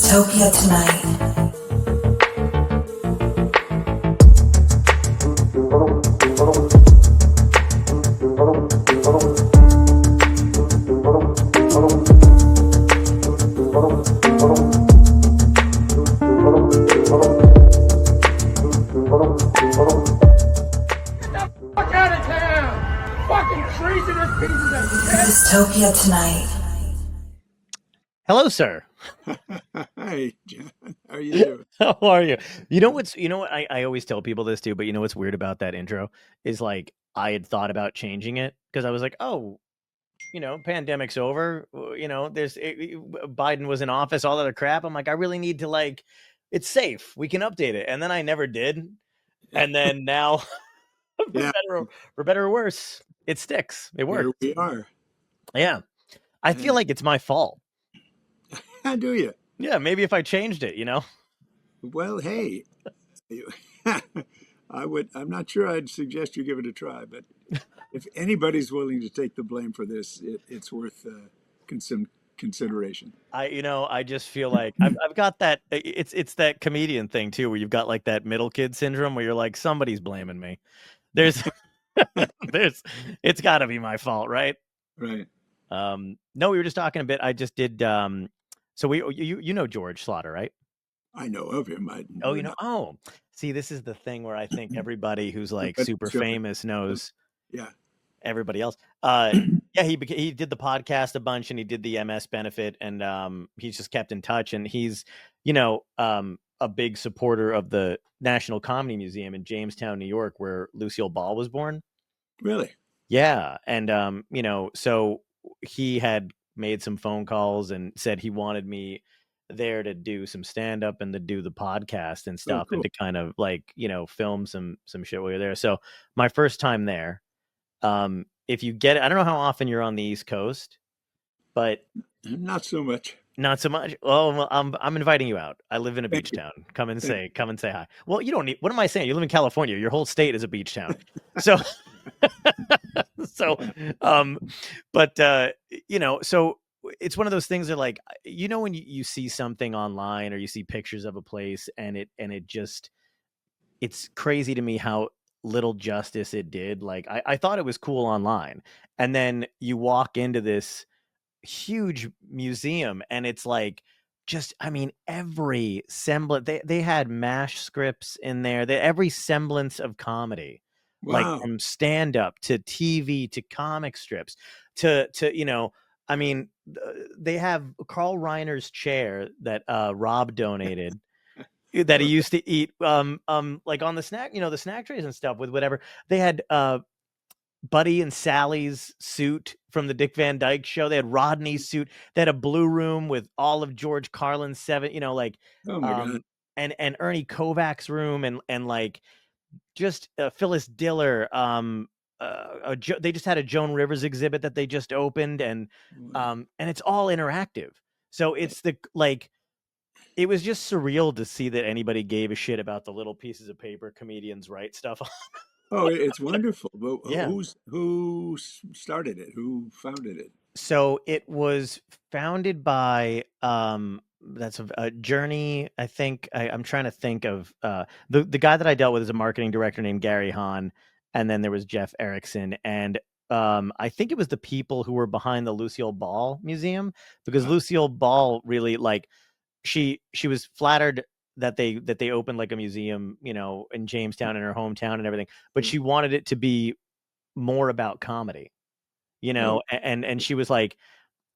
Dystopia tonight. Dystopia tonight. Hello, sir. Hi, John. How are you doing? How are you? You know what I always tell people this too, but you know what's weird about that intro is like I had thought about changing it because I was like, oh, pandemic's over. Biden was in office, all that other crap. I'm like, I really need to like, it's safe. We can update it, and then I never did, and then now, Yeah, for better or worse, it sticks. It here works. we are. Yeah, I feel like it's my fault. How do you? Yeah, maybe if I changed it. Well, hey, I'm not sure I'd suggest you give it a try, but if anybody's willing to take the blame for this, it's worth consideration. I just feel like I've got that. It's that comedian thing too, where you've got like that middle kid syndrome, where you're like, somebody's blaming me. There's, there's, it's got to be my fault, right? Right. No, we were just talking a bit. I just did. So you know George Slaughter, right? I know of him. I Oh, know not. Oh, see, this is the thing where I think everybody who's like But super famous knows yeah. everybody else. Yeah, he did the podcast a bunch, and he did the MS benefit, and he's just kept in touch, and he's a big supporter of the National Comedy Museum in Jamestown, New York, where Lucille Ball was born. Really? Yeah, and so he had made some phone calls and said he wanted me there to do some stand up and to do the podcast and Oh, stuff, and cool. to kind of like film some shit while you're there. So my first time there, if you get it, I don't know how often you're on the East Coast, but Not so much. not so much. Well, I'm inviting you out. I live in a Thank beach you. town. Come and Thank say hi. Well, you don't need. What am I saying? You live in California. Your whole state is a beach town. So, so, um, but so it's one of those things that like when you see something online or you see pictures of a place and it just it's crazy to me how little justice it did. Like I thought it was cool online, and then you walk into this huge museum and it's like just I mean every semblance they had mash scripts in there, every semblance of comedy, like Wow. from stand up to TV to comic strips to I mean they have Carl Reiner's chair that Rob donated that he used to eat like on the snack the snack trays and stuff with whatever they had Buddy and Sally's suit from the Dick Van Dyke Show. They had Rodney's suit. They had a blue room with all of George Carlin's seven, Oh my God. um, and Ernie Kovac's room, and like just Phyllis Diller. They just had a Joan Rivers exhibit that they just opened, Wow. and it's all interactive. So it's it was just surreal to see that anybody gave a shit about the little pieces of paper comedians write stuff on. Oh, it's wonderful. But Yeah. who started it? Who founded it? So it was founded by that's a Journey. I think I'm trying to think of the guy that I dealt with is a marketing director named Gary Hahn, and then there was Jeff Erickson, and I think it was the people who were behind the Lucille Ball Museum, because Uh, Lucille Ball really like she was flattered that they opened like a museum in Jamestown in her hometown and everything, but yeah. she wanted it to be more about comedy, Oh, and she was like,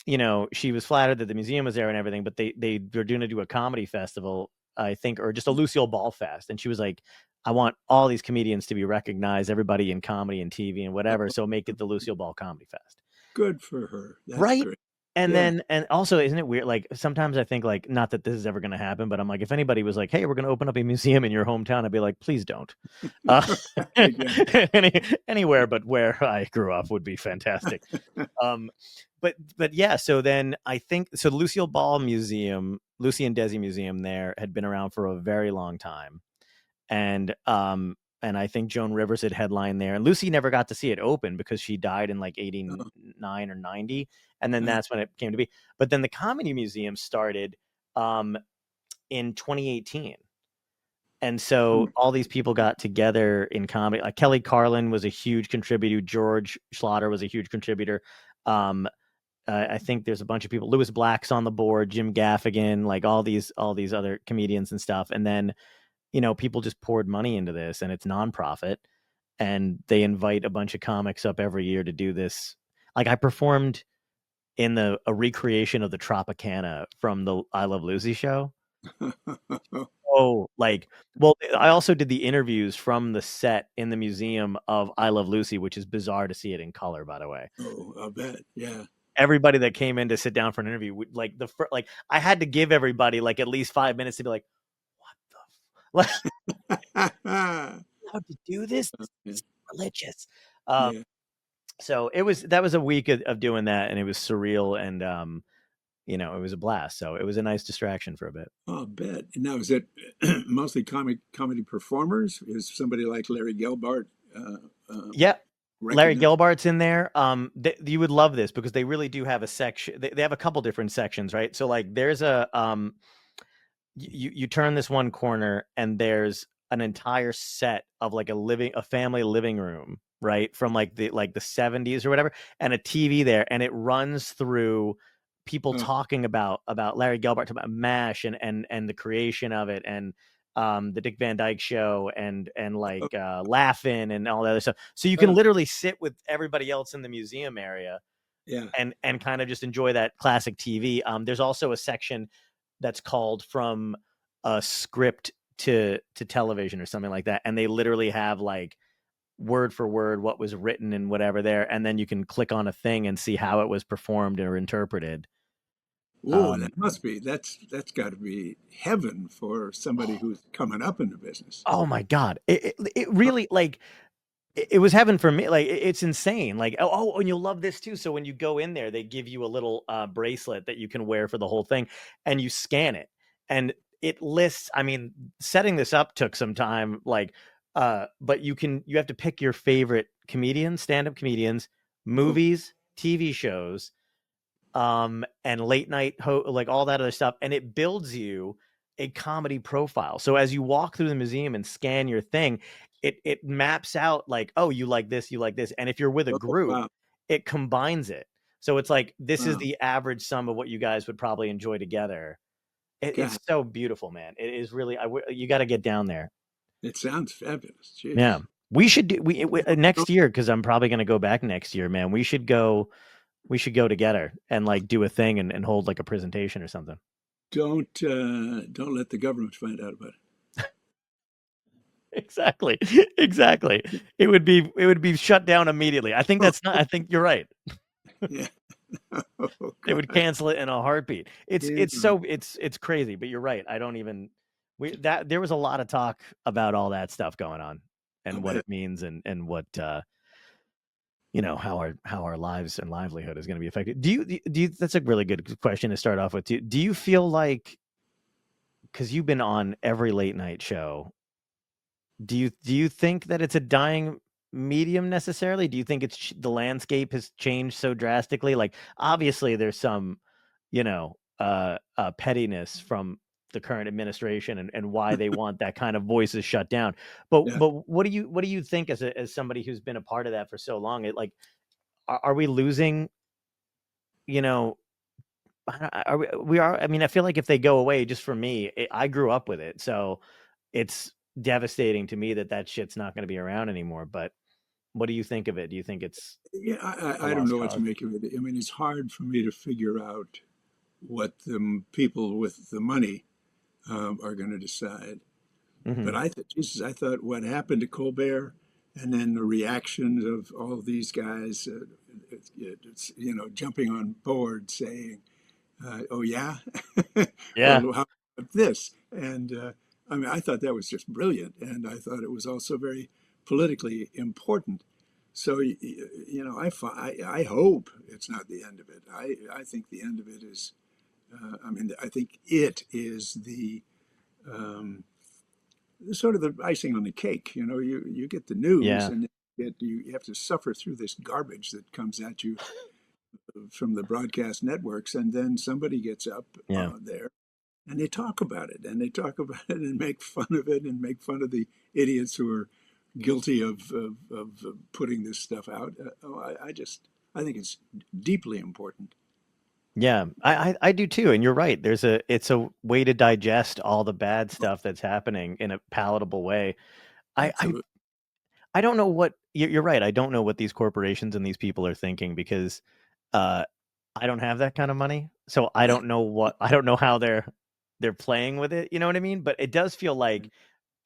she was flattered that the museum was there and everything, but they were going to do a comedy festival, I think, or just a Lucille Ball Fest. And she was like, I want all these comedians to be recognized, everybody in comedy and TV and whatever. oh, So make it the Lucille Ball Comedy Fest. good for her. That's Right. great. And Yeah. then, and also, isn't it weird? Like sometimes I think like, not that this is ever going to happen, but I'm like, if anybody was like, hey, we're going to open up a museum in your hometown, I'd be like, please don't. Uh, Yeah. anywhere but where I grew up would be fantastic. But yeah, so then I think so the Lucille Ball Museum, Lucy and Desi Museum there had been around for a very long time. And I think Joan Rivers had headlined there. And Lucy never got to see it open because she died in like Oh, 89 or 90. And then uh, that's when it came to be. But then the Comedy Museum started in 2018. And so all these people got together in comedy. Like Kelly Carlin was a huge contributor. George Schlatter was a huge contributor. Um, I think there's a bunch of people. Lewis Black's on the board, Jim Gaffigan, like all these other comedians and stuff. And then, people just poured money into this, and it's nonprofit, and they invite a bunch of comics up every year to do this. Like I performed in a recreation of the Tropicana from the I Love Lucy show. Oh, well, I also did the interviews from the set in the museum of I Love Lucy, which is bizarre to see it in color, by the way. Oh, I'll bet. Yeah. Everybody that came in to sit down for an interview would I had to give everybody like at least 5 minutes to be like, what the how to do this? It's religious. Yeah. So that was a week of doing that, and it was surreal, and it was a blast. So it was a nice distraction for a bit. I'll bet. And now, is it mostly comedy performers? Is somebody like Larry Gelbart Yeah. Larry recognized? Gelbart's in there. You would love this because they really do have a section. They have a couple different sections, right? So like there's a you turn this one corner and there's an entire set of like a family living room, right? From like the 70s or whatever, and a TV there, and it runs through people Oh, talking about Larry Gelbart, about MASH and the creation of it, and the Dick Van Dyke Show, and oh, Laugh-In and all that other stuff. So you can oh, literally sit with everybody else in the museum area yeah. and kind of just enjoy that classic TV. There's also a section that's called From a Script to Television or something like that, and they literally have like word for word what was written and whatever there, and then you can click on a thing and see how it was performed or interpreted. Whoa, Um, that must be that's got to be heaven for somebody who's coming up in the business. oh my god, it Oh, really it was heaven for me. Like it's insane. Like and you'll love this too. So when you go in there, they give you a little bracelet that you can wear for the whole thing, and you scan it, and it lists. I mean, setting this up took some time. But you have to pick your favorite comedians, stand-up comedians, oh, movies, TV shows, and late night like all that other stuff, and it builds you a comedy profile. So as you walk through the museum and scan your thing, it maps out like, oh, you like this, and if you're with a oh, group, wow, it combines it. So it's like this is wow. the average sum of what you guys would probably enjoy together. It's God, so beautiful, man. It is really. You got to get down there. it sounds fabulous. Yeah, Jeez. we should do next year, because I'm probably going to go back next year, man. We should go. We should go together and like do a thing and hold like a presentation or something. Don't let the government find out about Exactly. Exactly. It would be shut down immediately. I think it. that's not I think you're right. Yeah. Oh They would God. cancel it in a heartbeat. It's Yeah. it's so it's crazy, but you're right. I don't even we that there was a lot of talk about all that stuff going on I and what bet. it means, and what how our lives and livelihood is going to be affected. Do you that's a really good question to start off with. Do you feel like, cuz you've been on every late night show, do you think that it's a dying medium necessarily? Do you think the landscape has changed so drastically? Like obviously there's some, pettiness from the current administration, and why they want that kind of voices shut down. But Yeah. what do you think as somebody who's been a part of that for so long? It like are we losing, you know, are we are I mean, I feel like if they go away, just for me, I grew up with it. So it's devastating to me that shit's not going to be around anymore. But what do you think of it? Do you think it's Yeah. a I don't lost know what to cause? make of it. I mean, it's hard for me to figure out what the people with the money are going to decide. Hmm. But I thought, Jesus, I thought what happened to Colbert, and then the reactions of all these guys, jumping on board saying, "Oh yeah, Yeah. well, how about this?" And I mean, I thought that was just brilliant, and I thought it was also very politically important. So I hope it's not the end of it. I think the end of it is. I mean, I think it is the sort of the icing on the cake. You get the news, Yeah. and you have to suffer through this garbage that comes at you from the broadcast networks, and then somebody gets up Yeah. there and they talk about it, and they talk about it and make fun of it and make fun of the idiots who are guilty of putting this stuff out. I think it's deeply important. Yeah, I do too, and you're right. It's a way to digest all the bad stuff that's happening in a palatable way. I I, Absolutely. I don't know what you're right. I don't know what these corporations and these people are thinking because uh, I don't have that kind of money, so Right. I don't know how they're playing with it. You know what I mean? But it does feel like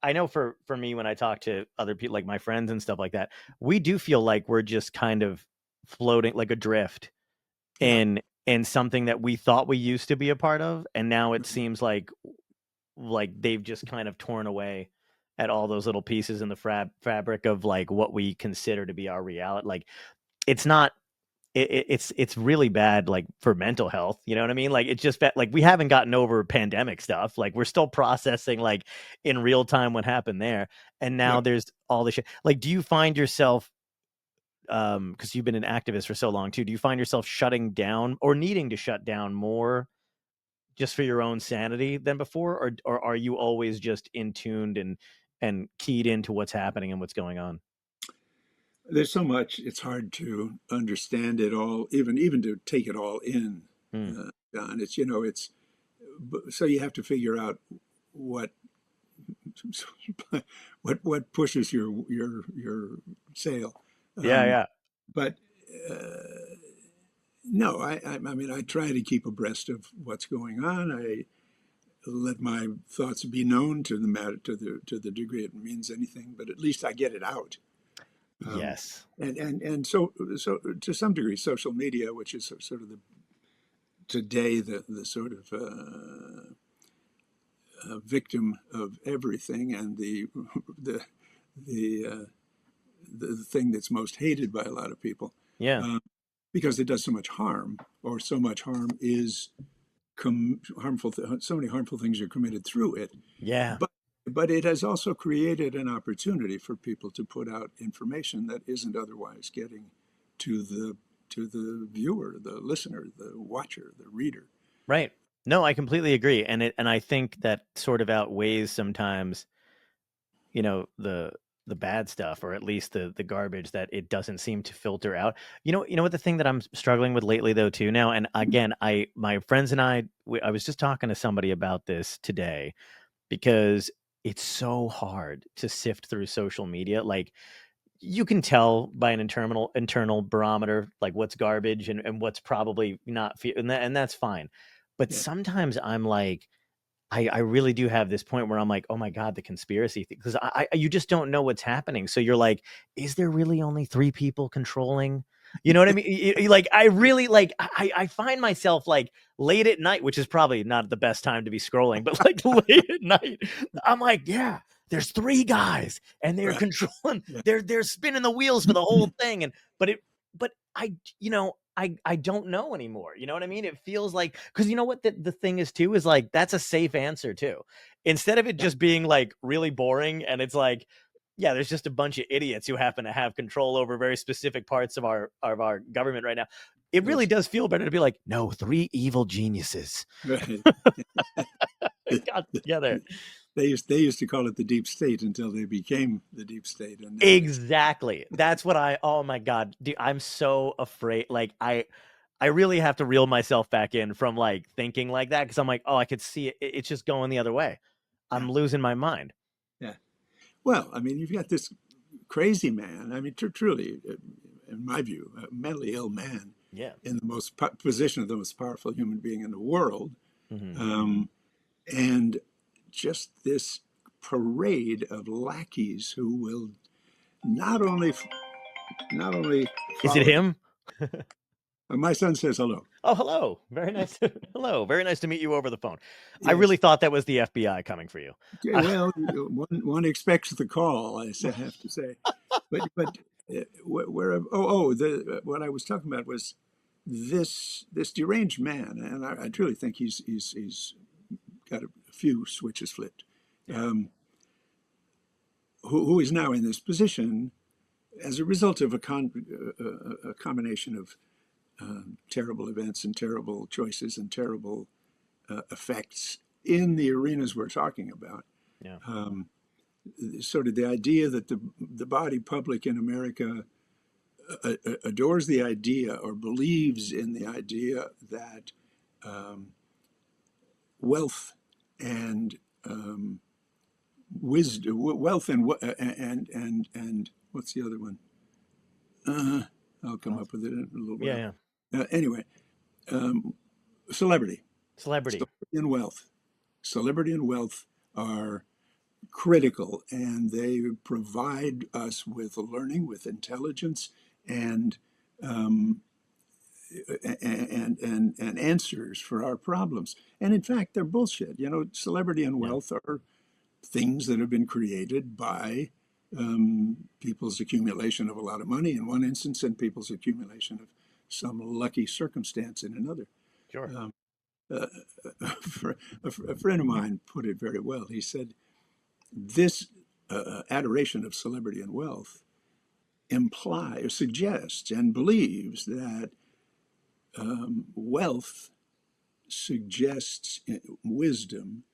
I know for me when I talk to other people like my friends and stuff like that, we do feel like we're just kind of floating like adrift Yeah. in something that we thought we used to be a part of, and now it seems like they've just kind of torn away at all those little pieces in the fabric of like what we consider to be our reality. Like it's not it's really bad like for mental health, you know what I mean? Like it's just like we haven't gotten over pandemic stuff, like we're still processing like in real time what happened there, and now Yeah. there's all this shit. Like do you find yourself because you've been an activist for so long too, do you find yourself shutting down or needing to shut down more just for your own sanity than before, or are you always just in tuned and keyed into what's happening and what's going on? There's so much, it's hard to understand it all, even to take it all in, Hmm. Don. It's so you have to figure out what what pushes your sale. Yeah, Um, yeah. but no, I mean, I try to keep abreast of what's going on. I let my thoughts be known to the matter to the degree it means anything, but at least I get it out. Um, Yes. and so to some degree, social media, which is sort of the today the sort of victim of everything, and the the uh, the thing that's most hated by a lot of people, Yeah. um, because it does so much harm, or so much harm is harmful. So many harmful things are committed through it, Yeah. but it has also created an opportunity for people to put out information that isn't otherwise getting to the viewer, the listener, the watcher, the reader. Right. No, I completely agree, and I think that sort of outweighs sometimes, the bad stuff, or at least the garbage that it doesn't seem to filter out. You know what the thing that I'm struggling with lately though too now, and again, my friends and I was just talking to somebody about this today because it's so hard to sift through social media. Like you can tell by an internal barometer like what's garbage and what's probably not and that's fine. But Yeah, sometimes I'm like I really do have this point where I'm like, oh my God, the conspiracy thing. Because you just don't know what's happening. So you're like, is there really only three people controlling? You know what I mean? Like, I really like, I find myself like late at night, which is probably not the best time to be scrolling, but like late at night, I'm like, yeah, there's three guys and they're right. controlling, Yeah. they're spinning the wheels for the whole thing. But I don't know anymore. You know what I mean? It feels like because you know what the thing is too is like that's a safe answer too. Instead of it Yeah. just being like really boring and it's like, yeah, there's just a bunch of idiots who happen to have control over very specific parts of our government right now. It really Those, does feel better to be like, no, three evil geniuses right. got together. They used to call it the deep state until they became the deep state, and now it's Exactly. That's what oh my God, dude, I'm so afraid. Like I really have to reel myself back in from like thinking like that because I'm like, oh, I could see it. It's just going the other way. yeah, I'm losing my mind. yeah. Well, I mean, you've got this crazy man. I mean, truly, in my view, a mentally ill man Yeah. in the position of the most powerful human being in the world, Hmm. um, and just this parade of lackeys who will not only not only Is it follow. him? My son says hello. Oh, hello. Very nice. Hello. Very nice to meet you over the phone. I really Yes. thought that was the FBI coming for you. Okay, well, one expects the call, have to say, but what I was talking about was this deranged man, and I truly think he's got a few switches flipped, Yeah. um, who is now in this position as a result of a combination of terrible events and terrible choices and terrible effects in the arenas we're talking about. Yeah. Um, Sort of the idea that the body public in America adores the idea or believes in the idea that um, wealth and wisdom, wealth and what's the other one? I'll come Well, up with it in a little yeah, while. yeah. Anyway, um, celebrity, Celebrity. celebrity and wealth, celebrity and wealth are critical, and they provide us with learning, with intelligence, and um, and answers for our problems. And in fact, they're bullshit. You know, celebrity and Yeah. wealth are things that have been created by people's accumulation of a lot of money in one instance, and people's accumulation of some lucky circumstance in another. Sure. Um, uh, a friend of mine put it very well. He said, "This adoration of celebrity and wealth implies, suggests, and believes that wealth suggests wisdom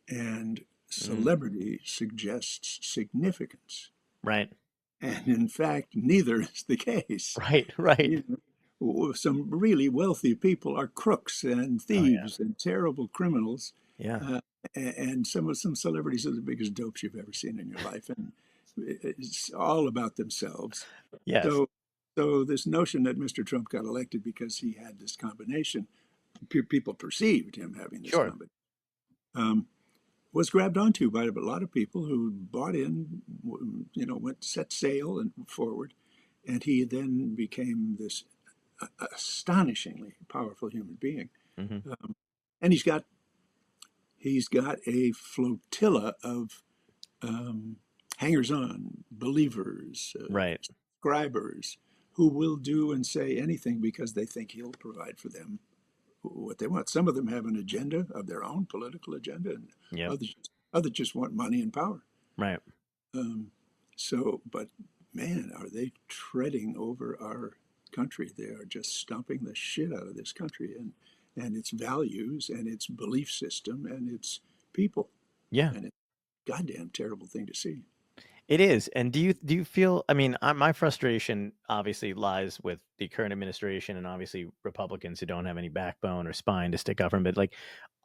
and Mm. celebrity suggests significance. Right. And in fact, neither is the case. Right. Right. You know, some really wealthy people are crooks and Oh yeah. thieves and terrible criminals. Yeah. Uh, and some celebrities are the biggest dopes you've ever seen in your life. And it's all about themselves. Yes. So, so this notion that Mr. Trump got elected because he had this combination, people perceived him having this Sure. combination, um, was grabbed onto by a lot of people who bought in, you know, went set sail and forward, and he then became this astonishingly powerful human being. Hmm. And he's got a flotilla of hangers-on, believers, Right. subscribers who will do and say anything because they think he'll provide for them what they want. Some of them have an agenda of their own, political agenda, and Yep. others just want money and power. Right. Um, but man, are they treading over our country? They are just stomping the shit out of this country and its values and its belief system and its people. Yeah. And it's a goddamn terrible thing to see. It is. And do you feel? I mean, my frustration obviously lies with the current administration and obviously Republicans who don't have any backbone or spine to stick up from it. Like,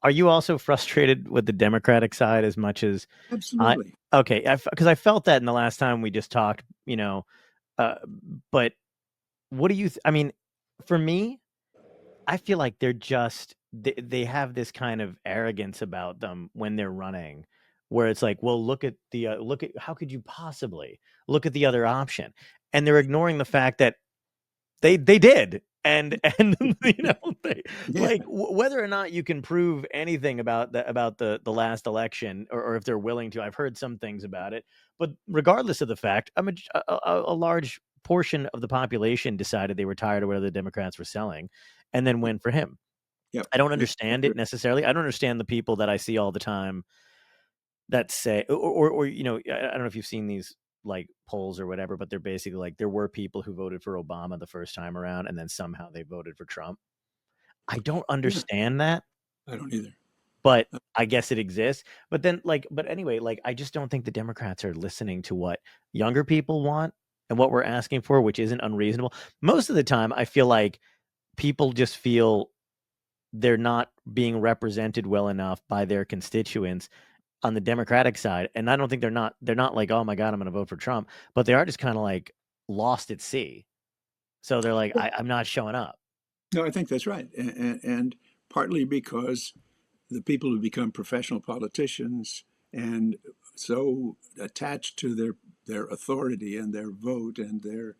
are you also frustrated with the Democratic side as much as I? Absolutely. Okay, because I felt that in the last time we just talked. Uh, but what do you? I mean, for me, I feel like they have this kind of arrogance about them when they're running, where it's like, well, look at how could you possibly look at the other option, and they're ignoring the fact that they did, and they Yeah. like whether or not you can prove anything about the last election, or if they're willing to. I've heard some things about it, but regardless of the fact, a large portion of the population decided they were tired of whatever the Democrats were selling, and then went for him. Yep. I don't That's understand it true. necessarily. I don't understand the people that I see all the time that say, or I don't know if you've seen these like polls or whatever, but they're basically like there were people who voted for Obama the first time around, and then somehow they voted for Trump. I don't Yeah. understand that, I don't either. but I guess it exists. But then, but anyway, I just don't think the Democrats are listening to what younger people want and what we're asking for, which isn't unreasonable. Most of the time, I feel like people just feel they're not being represented well enough by their constituents on the Democratic side. And I don't think they're not like, oh my God, I'm going to vote for Trump, but they are just kind of like lost at sea. So they're like, I'm not showing up. No, I think that's right. And partly because the people who become professional politicians and so attached to their authority and their vote and their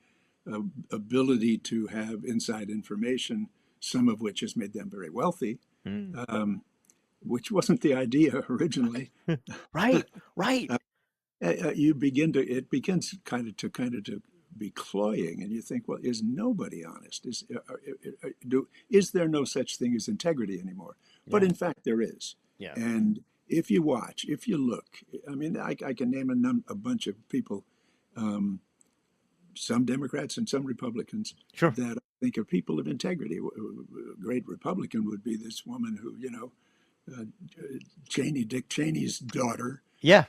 ability to have inside information, some of which has made them very wealthy, Mm. um, which wasn't the idea originally. Right, right. It begins kind of to be cloying, and you think, well, is nobody honest? Is there no such thing as integrity anymore? But Yeah, in fact, there is. yeah, And if you watch, if you look, I mean, I can name a bunch of people, um, some Democrats and some Republicans, sure. that I think are people of integrity. A great Republican would be this woman who, uh, Dick Cheney's daughter, Yeah.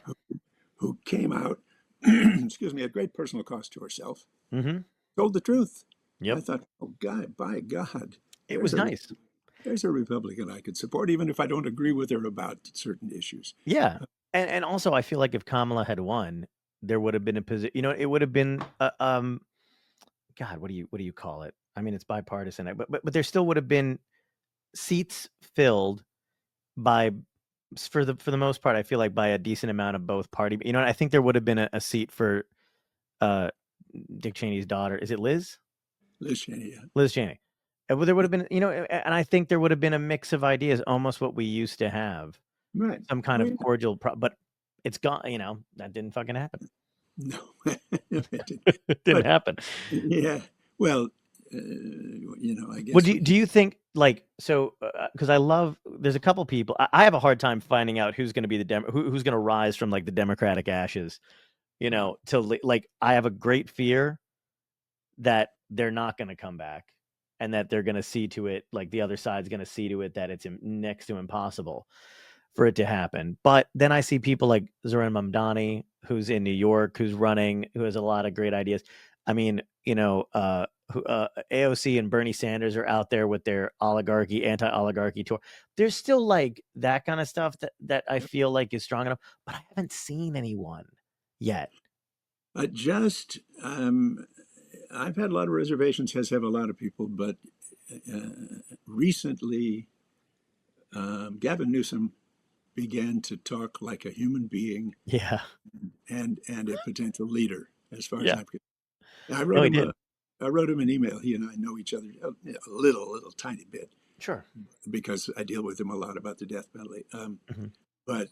who came out, excuse me, at great personal cost to herself, Mm-hmm. told the truth. I Yep. thought, oh God, by God, It there's was a nice. there's a Republican I could support, even if I don't agree with her about certain issues. Yeah. And also I feel like if Kamala had won, there would have been a position, it would have been God, what do you call it? I mean, it's bipartisan, but there still would have been seats filled by for the most part, I feel like by a decent amount of both party. I think there would have been a seat for uh Dick Cheney's daughter. Is it Liz? Liz Cheney, yeah. Liz Cheney. There would have been, and I think there would have been a mix of ideas, almost what we used to have, Right. some kind Well, of cordial, but it's gone. That didn't fucking happen. no, it didn't. It didn't But happen. yeah, well, I Well, guess do you think like so? Because there's a couple people. I have a hard time finding out who's going to be who's going to rise from like the Democratic ashes. Like I have a great fear that they're not going to come back, and that they're going to see to it, like the other side's going to see to it that it's next to impossible for it to happen. But then I see people like Zoran Mamdani, who's in New York, who's running, who has a lot of great ideas. I mean, AOC and Bernie Sanders are out there with their anti-oligarchy tour. There's still like that kind of stuff that I feel like is strong enough, but I haven't seen anyone yet. just I've had a lot of reservations, as have a lot of people, but recently Gavin Newsom began to talk like a human being Yeah. and a potential leader, as far as Yeah. I'm concerned. I No, wrote he him did. an email. He and I know each other a little tiny bit Sure. because I deal with him a lot about the death penalty. Mhm. But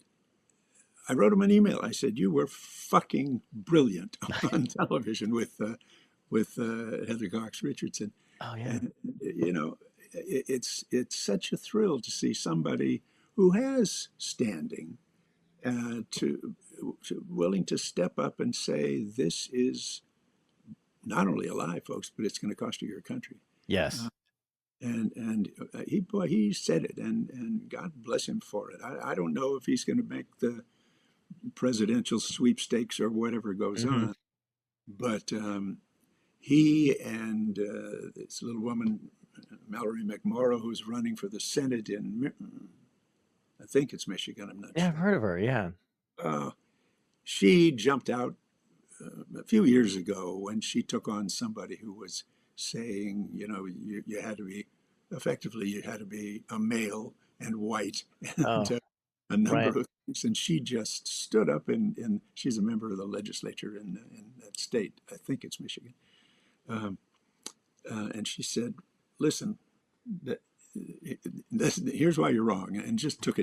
I wrote him an email. I said, "You were fucking brilliant on television with Heather Cox Richardson," Oh yeah. and it's such a thrill to see somebody who has standing to willing to step up and say, "This is not only a lie, folks, but it's going to cost you your country." Yes. And he said it, and God bless him for it. I don't know if he's going to make the presidential sweepstakes or whatever goes Hmm. on, but he and this little woman, Mallory McMorrow, who's running for the Senate in, I think it's Michigan, I'm not Yeah, I've sure. heard of her. Yeah. Uh, she jumped out a few years ago when she took on somebody who was saying, you had to be, effectively, you had to be a male and white and Oh, a number right. of things. And she just stood up and she's a member of the legislature in that state. I think it's Michigan. Um, and she said, listen, that, here's why you're wrong. And just took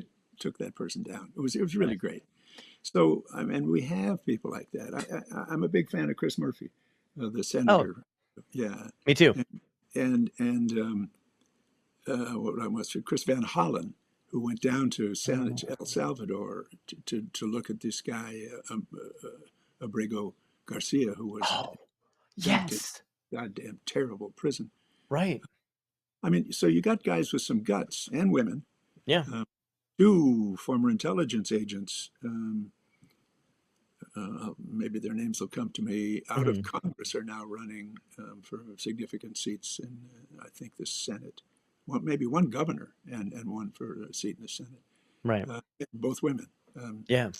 that person down. It was really Right. great. So, I mean, we have people like that. I'm a big fan of Chris Murphy, the Oh, senator. Yeah, me too. and what I was Chris Van Hollen, who went down to Oh, El Salvador to look at this guy, Abrego Garcia, who was oh, dumped in yes. goddamn terrible prison. Right. I mean, so you got guys with some guts and women, Yeah. uh, two former intelligence agents. Maybe their names will come to me, out of Hmm. Congress, are now running for significant seats in, I think, the Senate. Maybe one governor and one for a seat in the Senate. Right. Both women. Um, Yeah.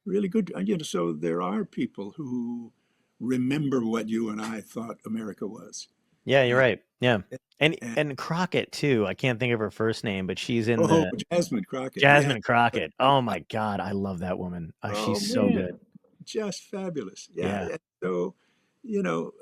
Really good. So there are people who remember what you and I thought America was. Yeah, you're Uh, right. Yeah. And and, and Crockett too. I can't think of her first name, but she's in oh, the Jasmine Crockett. Yeah. Jasmine Crockett. Oh my God, I love that woman. Oh, She's so man. good. Just fabulous. Yeah. Yeah. Yeah. So, you know,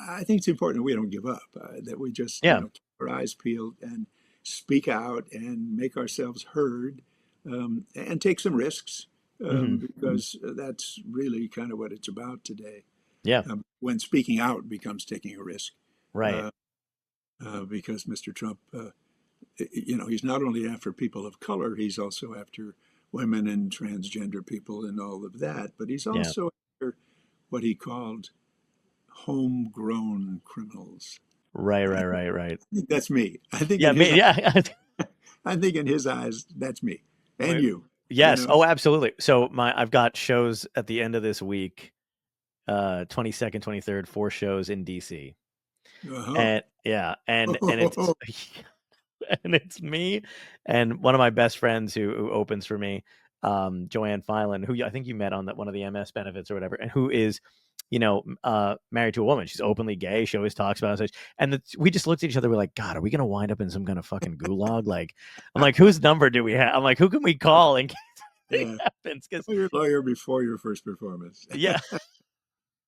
I think it's important we don't give up, that we just, Yeah. keep our eyes peeled and speak out and make ourselves heard, and take some risks, Hmm. because that's really kind of what it's about today. Yeah. When speaking out becomes taking a risk, Right. uh, because Mr. Trump, he's not only after people of color, he's also after women and transgender people and all of that, but he's Yeah. also after what he called homegrown criminals. Right. Right. Right. Right. I think that's me. I think Yeah. in his Yeah. I think in his eyes, that's me and Wait, you. You yes. know. Oh, absolutely. So I've got shows at the end of this week, 22nd, 23rd, 4 shows in DC. Uh-huh. And yeah, and it's and it's me and one of my best friends who opens for me, Joanne Filan, who I think you met on one of the MS benefits or whatever, and who is, married to a woman. She's openly gay. She always talks about it. And we just looked at each other. We're like, God, are we gonna wind up in some kind of fucking gulag? Like, I'm like, whose number do we have? I'm like, who can we call in case anything Yeah. happens? Because You're a lawyer before your first performance. yeah,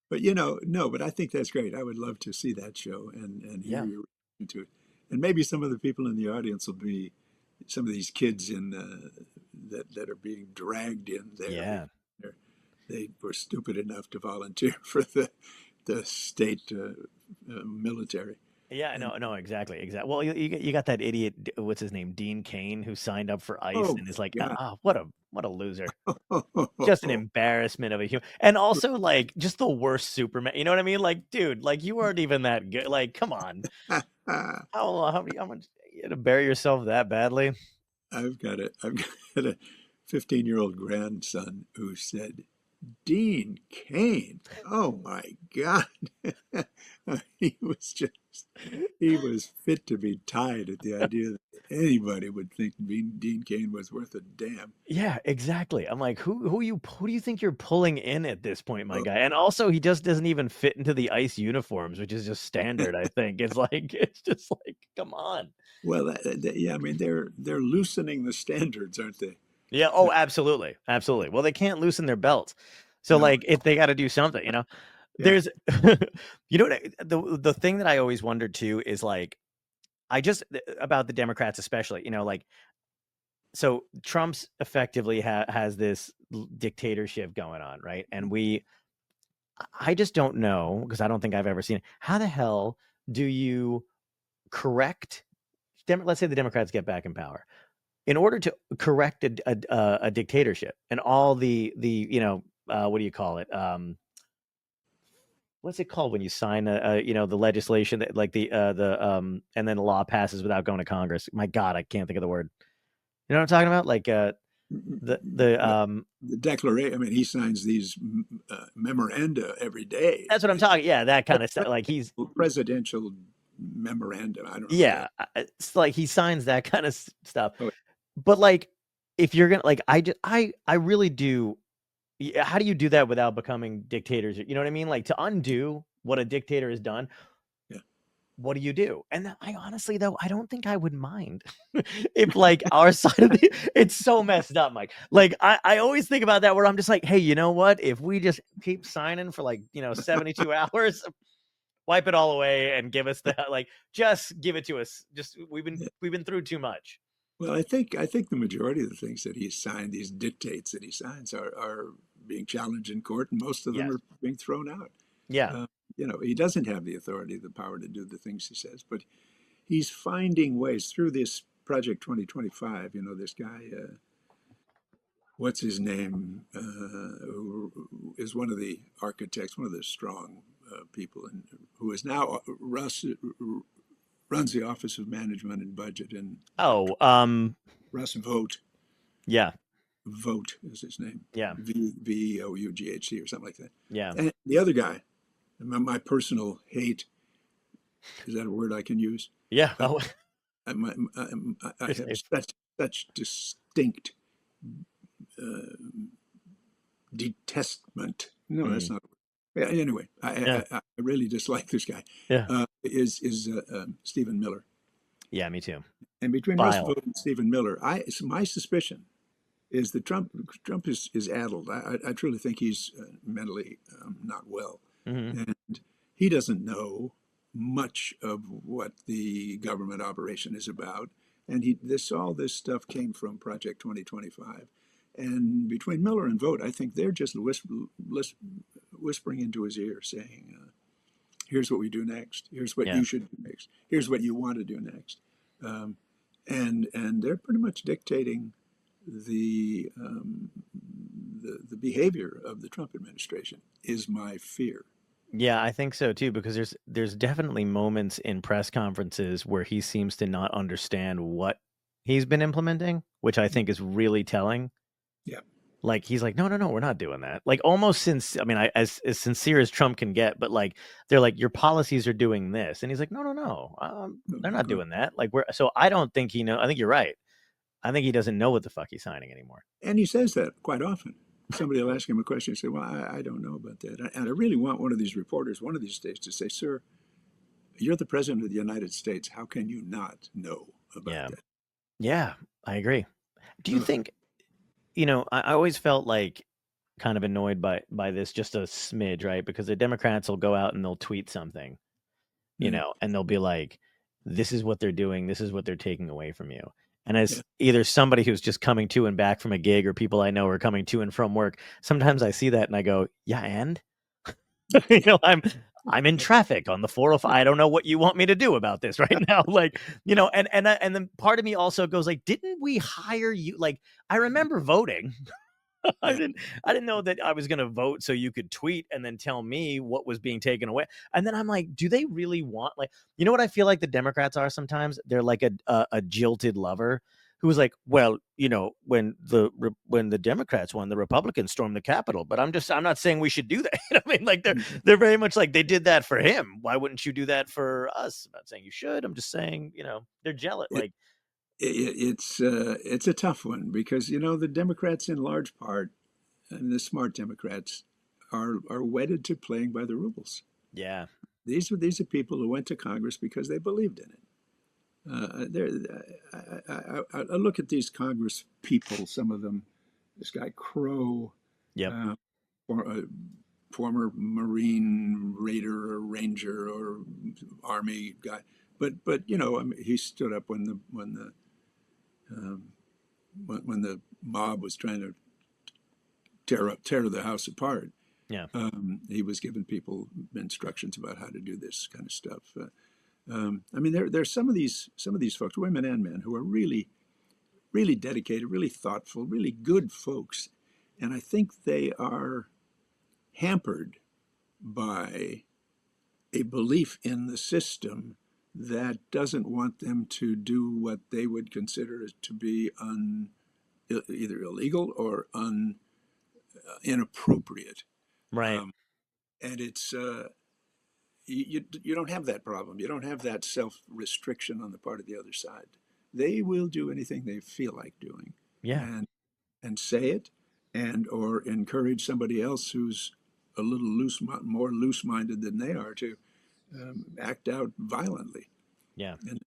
But no, but I think that's great. I would love to see that show and hear yeah, your reaction to it. And maybe some of the people in the audience will be some of these kids in that are being dragged in there yeah. because they were stupid enough to volunteer for the state military. Yeah, And no, exactly, exactly. Well, you got that idiot, what's his name, Dean Kane, who signed up for ICE oh and is like, God. what a loser. Just an embarrassment of a human, and also like just the worst Superman. You know what I mean? Like, dude, like you weren't even that good. Like, come on, how much you had to bury yourself that badly? I've got a 15-year-old grandson who said, Dean Kane. Oh my God. He was just, he was fit to be tied at the idea that anybody would think Dean Kane was worth a damn. Yeah, exactly. I'm like, who do you think you're pulling in at this point, my Oh, guy? And also, he just doesn't even fit into the ICE uniforms, which is just standard. I think it's like it's just like, come on. well, yeah, I mean, they're loosening the standards, aren't they? Yeah. Oh, absolutely, absolutely. Well, they can't loosen their belts, so No, like if they got to do something, yeah. There's, the thing that I always wondered too is like I just about the Democrats especially, like so Trump's effectively has this dictatorship going on, right? And I just don't know because I don't think I've ever seen it. How the hell do you correct? Let's say the Democrats get back in power. In order to correct a dictatorship and all what do you call it? What's it called when you sign the legislation that like and then the law passes without going to Congress? My God, I can't think of the word. You know what I'm talking about? Like the Well, the declaration, I mean, he signs these memoranda every day. that's what I'm talking. Yeah, that kind of stuff. Like he's Presidential memorandum. I don't know what that. yeah, it's like he signs that kind of stuff. Oh, But like if you're gonna like I really do. How do you do that without becoming dictators? You know what I mean? Like to undo what a dictator has done, yeah. what do you do? And I honestly, though, I don't think I would mind if like our side of it's so messed up, Mike. Like I always think about that where I'm just like, hey, you know what? If we just keep signing for like, 72 hours, wipe it all away and give us just give it to us. Just we've been through too much. Well, I think the majority of the things that he signed, these dictates that he signs, are being challenged in court, and most of them Yes. are being thrown out. Yeah. He doesn't have the authority, the power to do the things he says, but he's finding ways through this Project 2025. This guy, what's his name, who is one of the architects, one of the strong people, and who is now runs the Office of Management and Budget, and Oh, Russ Vogt. yeah. Vogt is his name. Yeah. Voughc or something like that. Yeah. And the other guy, my personal hate, is that a word I can use? Yeah. Uh, Oh, I have such distinct detestment. No, that's mm, not. Yeah, anyway, yeah. I really dislike this guy. Yeah. Is Stephen Miller, Yeah, me too. and between Russ Vile. Vogt and Stephen Miller, my suspicion is that Trump is addled. I truly think he's mentally not well, Hmm. and he doesn't know much of what the government operation is about. And all this stuff came from Project 2025. And between Miller and Vogt, I think they're just whispering into his ear, saying, "Here's what we do next. Here's what Yeah. you should do next. Here's what you want to do next." Um, and they're pretty much dictating the, the behavior of the Trump administration. Is my fear. Yeah, I think so too, because there's definitely moments in press conferences where he seems to not understand what he's been implementing, which I think is really telling. Yeah. Like he's like, no, we're not doing that. Like almost since I mean, as sincere as Trump can get, but like they're like, your policies are doing this, and he's like, no, they're not doing that. Like so I don't think he know. I think you're right. I think he doesn't know what the fuck he's signing anymore. And he says that quite often. Somebody will ask him a question and say, well, I don't know about that. And I really want one of these reporters one of these days to say, sir, you're the president of the United States. How can you not know about that? Yeah, I agree. Do you think, I always felt like kind of annoyed by this just a smidge, right? Because the Democrats will go out and they'll tweet something, and they'll be like, this is what they're doing. This is what they're taking away from you. And as either somebody who's just coming to and back from a gig or people I know are coming to and from work, sometimes I see that and I go, yeah, and I'm in traffic on the 405. I don't know what you want me to do about this right now. Like, and then part of me also goes like, didn't we hire you? Like, I remember voting. I didn't know that I was going to vote so you could tweet and then tell me what was being taken away. And then I'm like, do they really want, like, what I feel like the Democrats are sometimes? They're like a jilted lover who was like, well, when the Democrats won, the Republicans stormed the Capitol. But I'm not saying we should do that. I mean, like they're very much like they did that for him. Why wouldn't you do that for us? I'm not saying you should. I'm just saying, they're jealous. Like it's a tough one because the Democrats in large part, and the smart Democrats, are wedded to playing by the rules. Yeah, these are people who went to Congress because they believed in it. I look at these Congress people. Some of them, this guy Crow, yep, former Marine Raider or Ranger or Army guy, but I mean, he stood up when the mob was trying to tear the house apart. yeah, He was giving people instructions about how to do this kind of stuff. I mean, there's some of these folks, women and men, who are really, really dedicated, really thoughtful, really good folks, and I think they are hampered by a belief in the system that doesn't want them to do what they would consider to be either illegal or inappropriate. right. And it's you don't have that problem. You don't have that self-restriction on the part of the other side. They will do anything they feel like doing, Yeah, and say it, and or encourage somebody else who's a little more loose-minded than they are to act out violently. yeah. And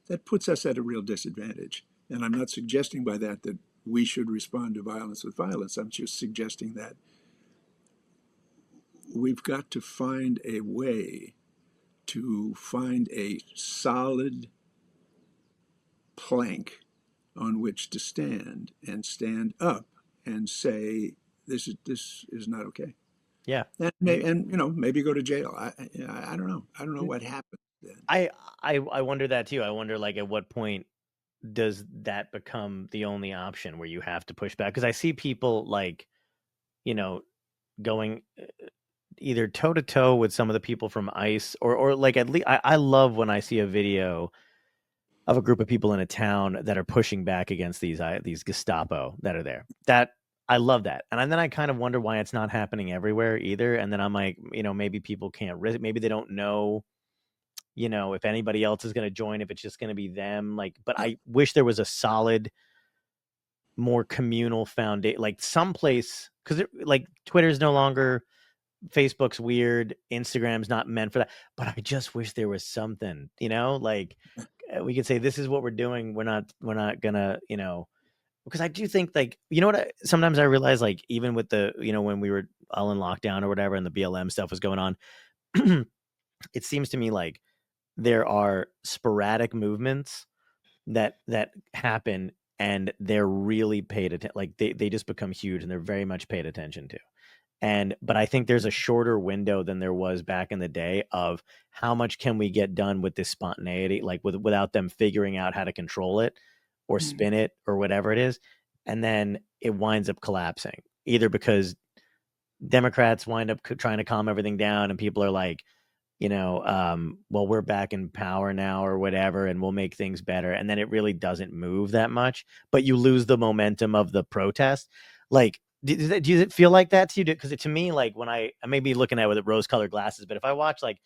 that puts us at a real disadvantage. And I'm not suggesting by that we should respond to violence with violence. I'm just suggesting that we've got to find a way to find a solid plank on which to stand and stand up and say this is not okay. Yeah. And maybe go to jail. I don't know. I don't know what happens then. I wonder that too. I wonder like at what point does that become the only option where you have to push back? Because I see people like, going either toe to toe with some of the people from ICE or like at least I love when I see a video of a group of people in a town that are pushing back against these Gestapo that are there. That I love that. And then I kind of wonder why it's not happening everywhere either. And then I'm like, maybe people can't risk, maybe they don't know, if anybody else is going to join, if it's just going to be them. Like, but I wish there was a solid, more communal foundation, like someplace, because like Twitter's no longer, Facebook's weird, Instagram's not meant for that. But I just wish there was something, like we could say this is what we're doing. We're not gonna, because I do think like, what sometimes I realize like even with the, when we were all in lockdown or whatever and the BLM stuff was going on, it seems to me like there are sporadic movements that happen and they're really paid attention. Like they just become huge and they're very much paid attention to. But I think there's a shorter window than there was back in the day of how much can we get done with this spontaneity, like without them figuring out how to control it or spin it or whatever it is. And then it winds up collapsing either because Democrats wind up trying to calm everything down and people are like, well, we're back in power now or whatever, and we'll make things better. And then it really doesn't move that much, but you lose the momentum of the protest. Like, do you feel like that to you? Because to me, like when I may be looking at it with rose-colored glasses, but if I watch like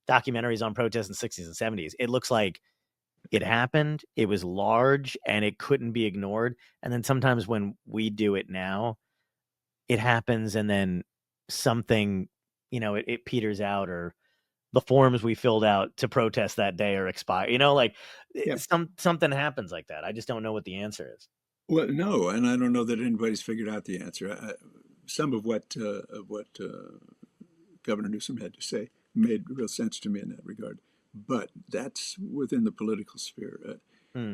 documentaries on protests in the 60s and 70s, it looks like it happened, it was large, and it couldn't be ignored. And then sometimes when we do it now, it happens, and then something, it peters out, or the forms we filled out to protest that day are expired. Like Yeah. something happens like that. I just don't know what the answer is. Well, no, and I don't know that anybody's figured out the answer. Some of what Governor Newsom had to say made real sense to me in that regard, but that's within the political sphere.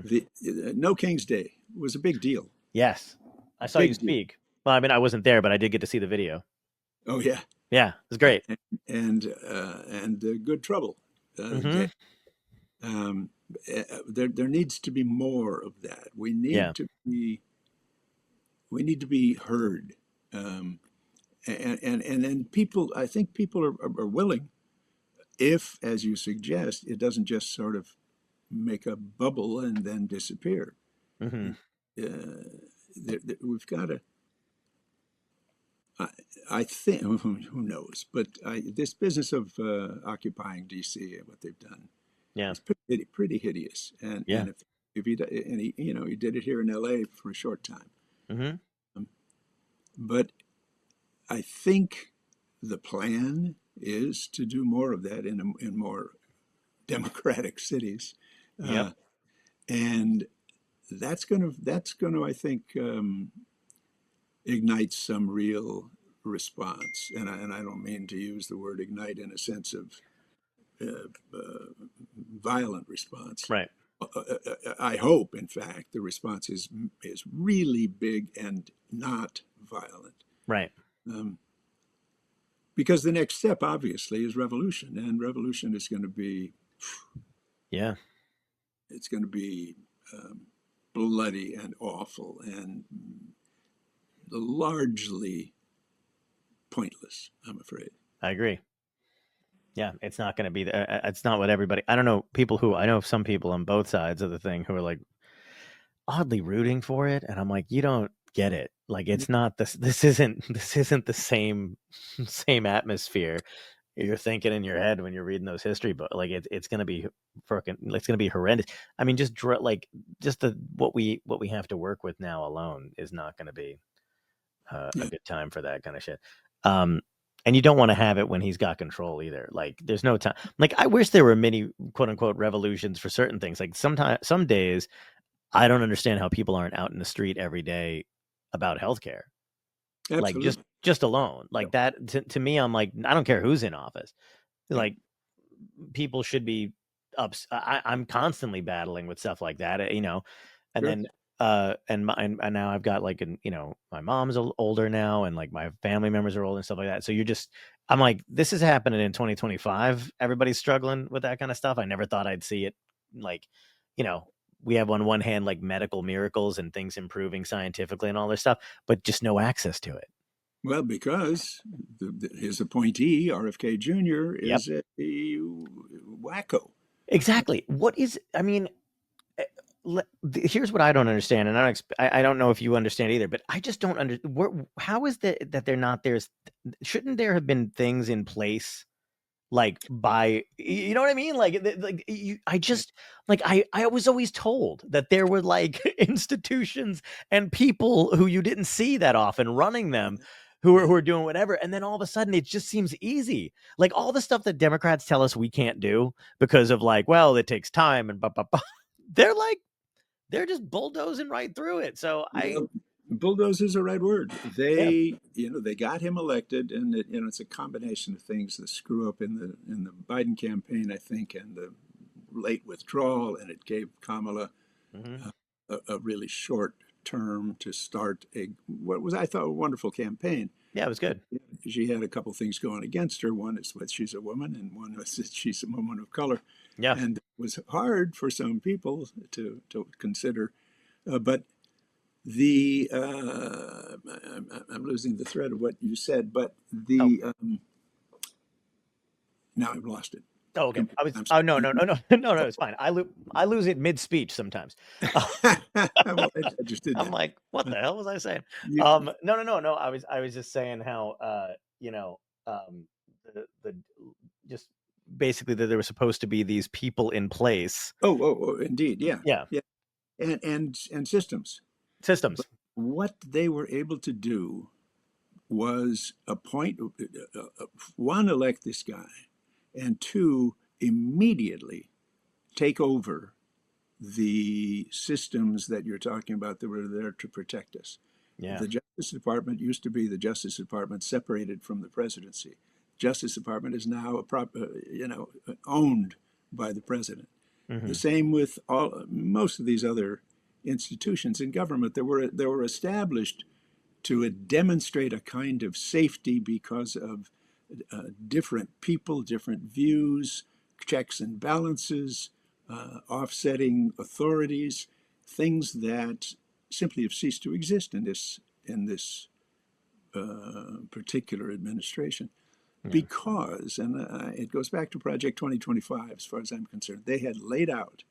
The No King's Day was a big deal. Yes, I saw you Big deal. speak. Well, I mean, I wasn't there, but I did get to see the video. Oh yeah, Yeah, it was great. and Good Trouble Hmm. Day. There needs to be more of that. Yeah, We need to be heard, um, and then people. I think people are willing, if, as you suggest, it doesn't just sort of make a bubble and then disappear. hmm We've got to. I, I think who knows, but this business of occupying D.C. and what they've done yeah, is pretty hideous. And yeah, if he and he did it here in L.A. for a short time, hmm um, but I think the plan is to do more of that in more democratic cities, yep, uh, and that's going to I think ignite some real response. And I don't mean to use the word ignite in a sense of violent response. right, I hope, in fact, the response is really big and not violent. right, Um, because the next step, obviously, is revolution, and revolution is going to be yeah, it's going to be um, bloody and awful and largely pointless, I'm afraid. I agree. Yeah, it's not going to be. It's not what everybody. I don't know people who I know. Some people on both sides of the thing who are like oddly rooting for it, and I'm like, you don't get it. Like, it's not this. This isn't the same atmosphere you're thinking in your head when you're reading those history books. Like, it's going to be freaking. It's going to be horrendous. I mean, just the what we have to work with now alone is not going to be a Yeah, good time for that kind of shit. Um, and you don't want to have it when he's got control either. Like, there's no time. Like, I wish there were many quote unquote revolutions for certain things. Like, some days I don't understand how people aren't out in the street every day about healthcare. Like, just absolutely. just alone Yeah, like that. To me, I'm like, I don't care who's in office. yeah, Like, people should be I'm constantly battling with stuff like that, and sure. then and now I've got like my mom's older now, and like my family members are old and stuff like that. So I'm like, this is happening in 2025. Everybody's struggling with that kind of stuff. I never thought I'd see it. Like, you know, we have on one hand like medical miracles and things improving scientifically and all this stuff, but just no access to it. Well, because his appointee, RFK Jr., Yep, is a wacko. exactly. What is? I mean, here's what I don't understand, and I don't know if you understand either, but I just don't understand. How is that they're not there? Shouldn't there have been things in place, like, you know what I mean? Like, I Yeah, just, like, I was always told that there were like institutions and people who you didn't see that often running them, yeah. who are doing whatever, and then all of a sudden it just seems easy. Like, all the stuff that Democrats tell us we can't do because of, like, well, it takes time and blah blah blah. They're like, they're just bulldozing right through it. So Well, bulldoze is the right word. yeah, They got him elected, and it's a combination of things: the screw up in the Biden campaign, I think, and the late withdrawal, and it gave Kamala hmm a really short term to start what was, I thought, a wonderful campaign. yeah, it was good. She had a couple things going against her. One is that she's a woman, and one is that she's a woman of color, Yeah. and it was hard for some people to consider. But the I'm losing the thread of what you said, but Oh, now I've lost it. Oh, okay. I was. I'm Oh, no, no, no, no, no, no. It's fine. I lose it mid speech sometimes. well, I just did I'm that. like, what the hell was I saying? You, No, no, no, no. I was just saying how, you know, the just basically that there were supposed to be these people in place. indeed, yeah, Yeah, yeah, and systems. But systems. what they were able to do was appoint one, elect this guy, and two, immediately take over the systems that you're talking about that were there to protect us. Yeah. The Justice Department used to be the Justice Department separated from the presidency. Justice Department is now owned by the president. The Hmm. same with most of these other institutions in government that were established to demonstrate a kind of safety because of different people, different views, checks and balances, offsetting authorities, things that simply have ceased to exist in this particular administration. Yeah. Because, and it goes back to Project 2025, as far as I'm concerned, they had laid out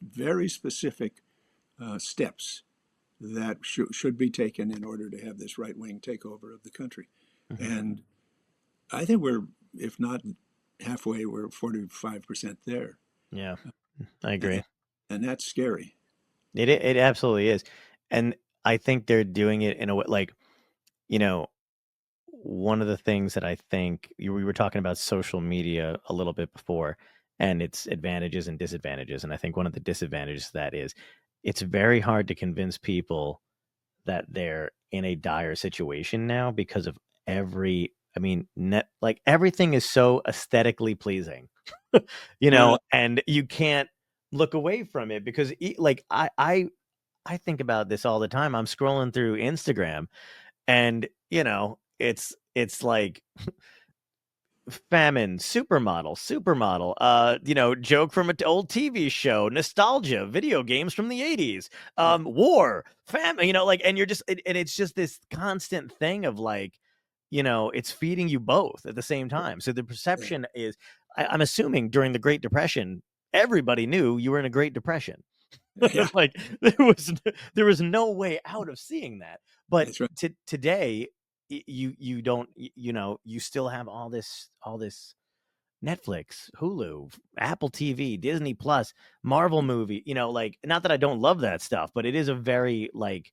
very specific steps that should be taken in order to have this right wing takeover of the country. Hmm. And I think we're, if not halfway, we're 45% there. Yeah. I And, agree. and that's scary. It absolutely is, and I think they're doing it in a way like, you know, one of the things that I think we were talking about social media a little bit before and its advantages and disadvantages. And I think one of the disadvantages of that is it's very hard to convince people that they're in a dire situation now because of I mean, like everything is so aesthetically pleasing, Uh, and you can't look away from it because like I think about this all the time. I'm scrolling through Instagram and, it's like famine, supermodel, joke from an old TV show, nostalgia, video games from the 80s, yeah, war, famine, like, and and it's just this constant thing of like, it's feeding you both at the same time. So the yeah, perception is, I'm assuming during the Great Depression, everybody knew you were in a Great Depression. yeah, Like there was no way out of seeing that. But that's right. today, you don't, you still have all this Netflix, Hulu, Apple TV, Disney Plus, Marvel movie, like, not that I don't love that stuff, but it is a very like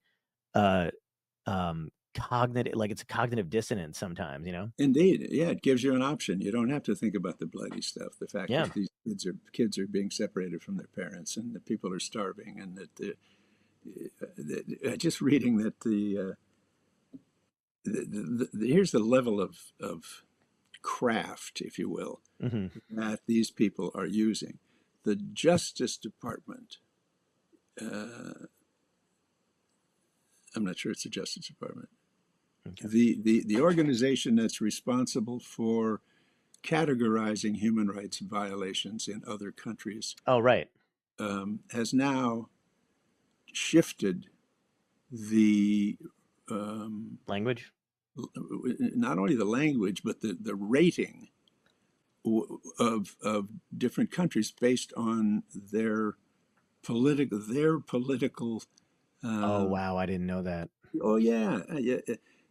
uh cognitive, like, it's a cognitive dissonance sometimes. Indeed, yeah, it gives you an option. You don't have to think about the bloody stuff. The fact Yeah. that these kids are being separated from their parents, and that people are starving, and that just reading that here's the level of craft, if you will, Hmm. that these people are using. The Justice Department, uh, I'm not sure it's the Justice Department, Okay. the organization that's responsible for categorizing human rights violations in other countries, Oh, right. has now shifted the Language. not only the language but the rating of different countries based on their political. Oh, Uh, wow, I didn't know that. oh yeah, yeah.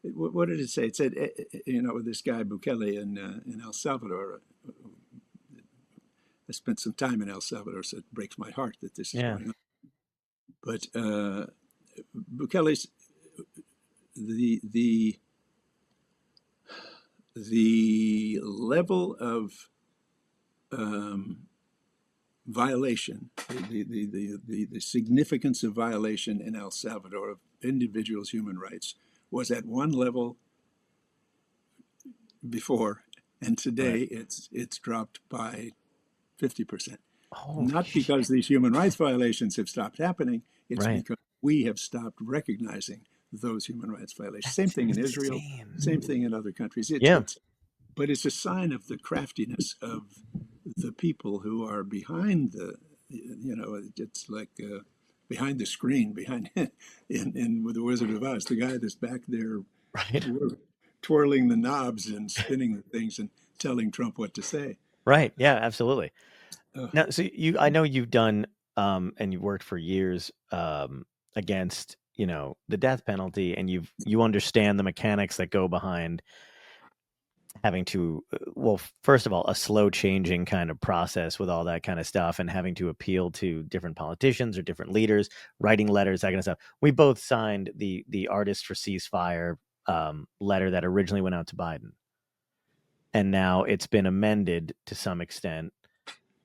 What did it say? It said, this guy Bukele in El Salvador. I spent some time in El Salvador, so it breaks my heart that this is Yeah. going on. But Bukele's the the level of um, violation, the significance of violation in El Salvador of individuals' human rights was at one level before, and Right. today it's dropped by 50%. Holy Not because shit. these human rights violations have stopped happening, it's Right. because we have stopped recognizing those human rights violations. Same That's thing in Israel, same insane. thing in other countries. Yeah. But it's a sign of the craftiness of the people who are behind it's like behind the screen, behind in with the Wizard of Oz, the guy that's back there Right. twirling the knobs and spinning the things and telling Trump what to say. Right. Yeah, absolutely. Uh, Now, so I know you've done, and you've worked for years, against, the death penalty, and you understand the mechanics that go behind having to, well, first of all, a slow changing kind of process with all that kind of stuff, and having to appeal to different politicians or different leaders, writing letters, that kind of stuff. We both signed the Artists for Ceasefire letter that originally went out to Biden, and now it's been amended to some extent.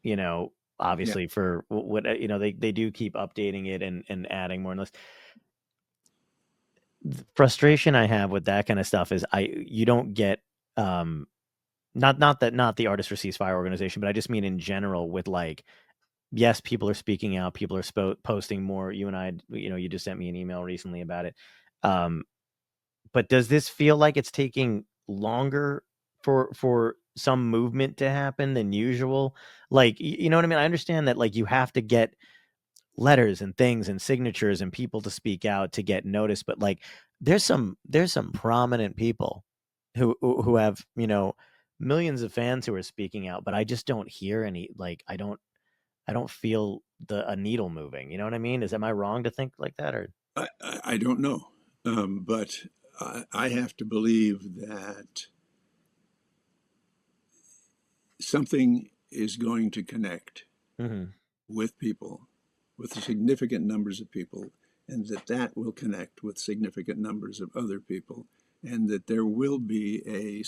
You know, yeah, obviously for what they do keep updating it and adding more and less. The frustration I have with that kind of stuff is you don't get, um not the Artists for Ceasefire organization, but I just mean in general with, like, yes, people are speaking out, people are posting more. You and I, you just sent me an email recently about it. Um, but does this feel like it's taking longer for some movement to happen than usual? Like, you know what I mean? I understand that, like, you have to get letters and things and signatures and people to speak out to get noticed, but, like, there's some prominent people who have, millions of fans who are speaking out, but I just don't hear any, like, I don't feel a needle moving. You know what I mean? Am I wrong to think like that? Or I don't know, but I have to believe that something is going to connect Mhm. with people, with significant numbers of people, and that will connect with significant numbers of other people, and that there will be a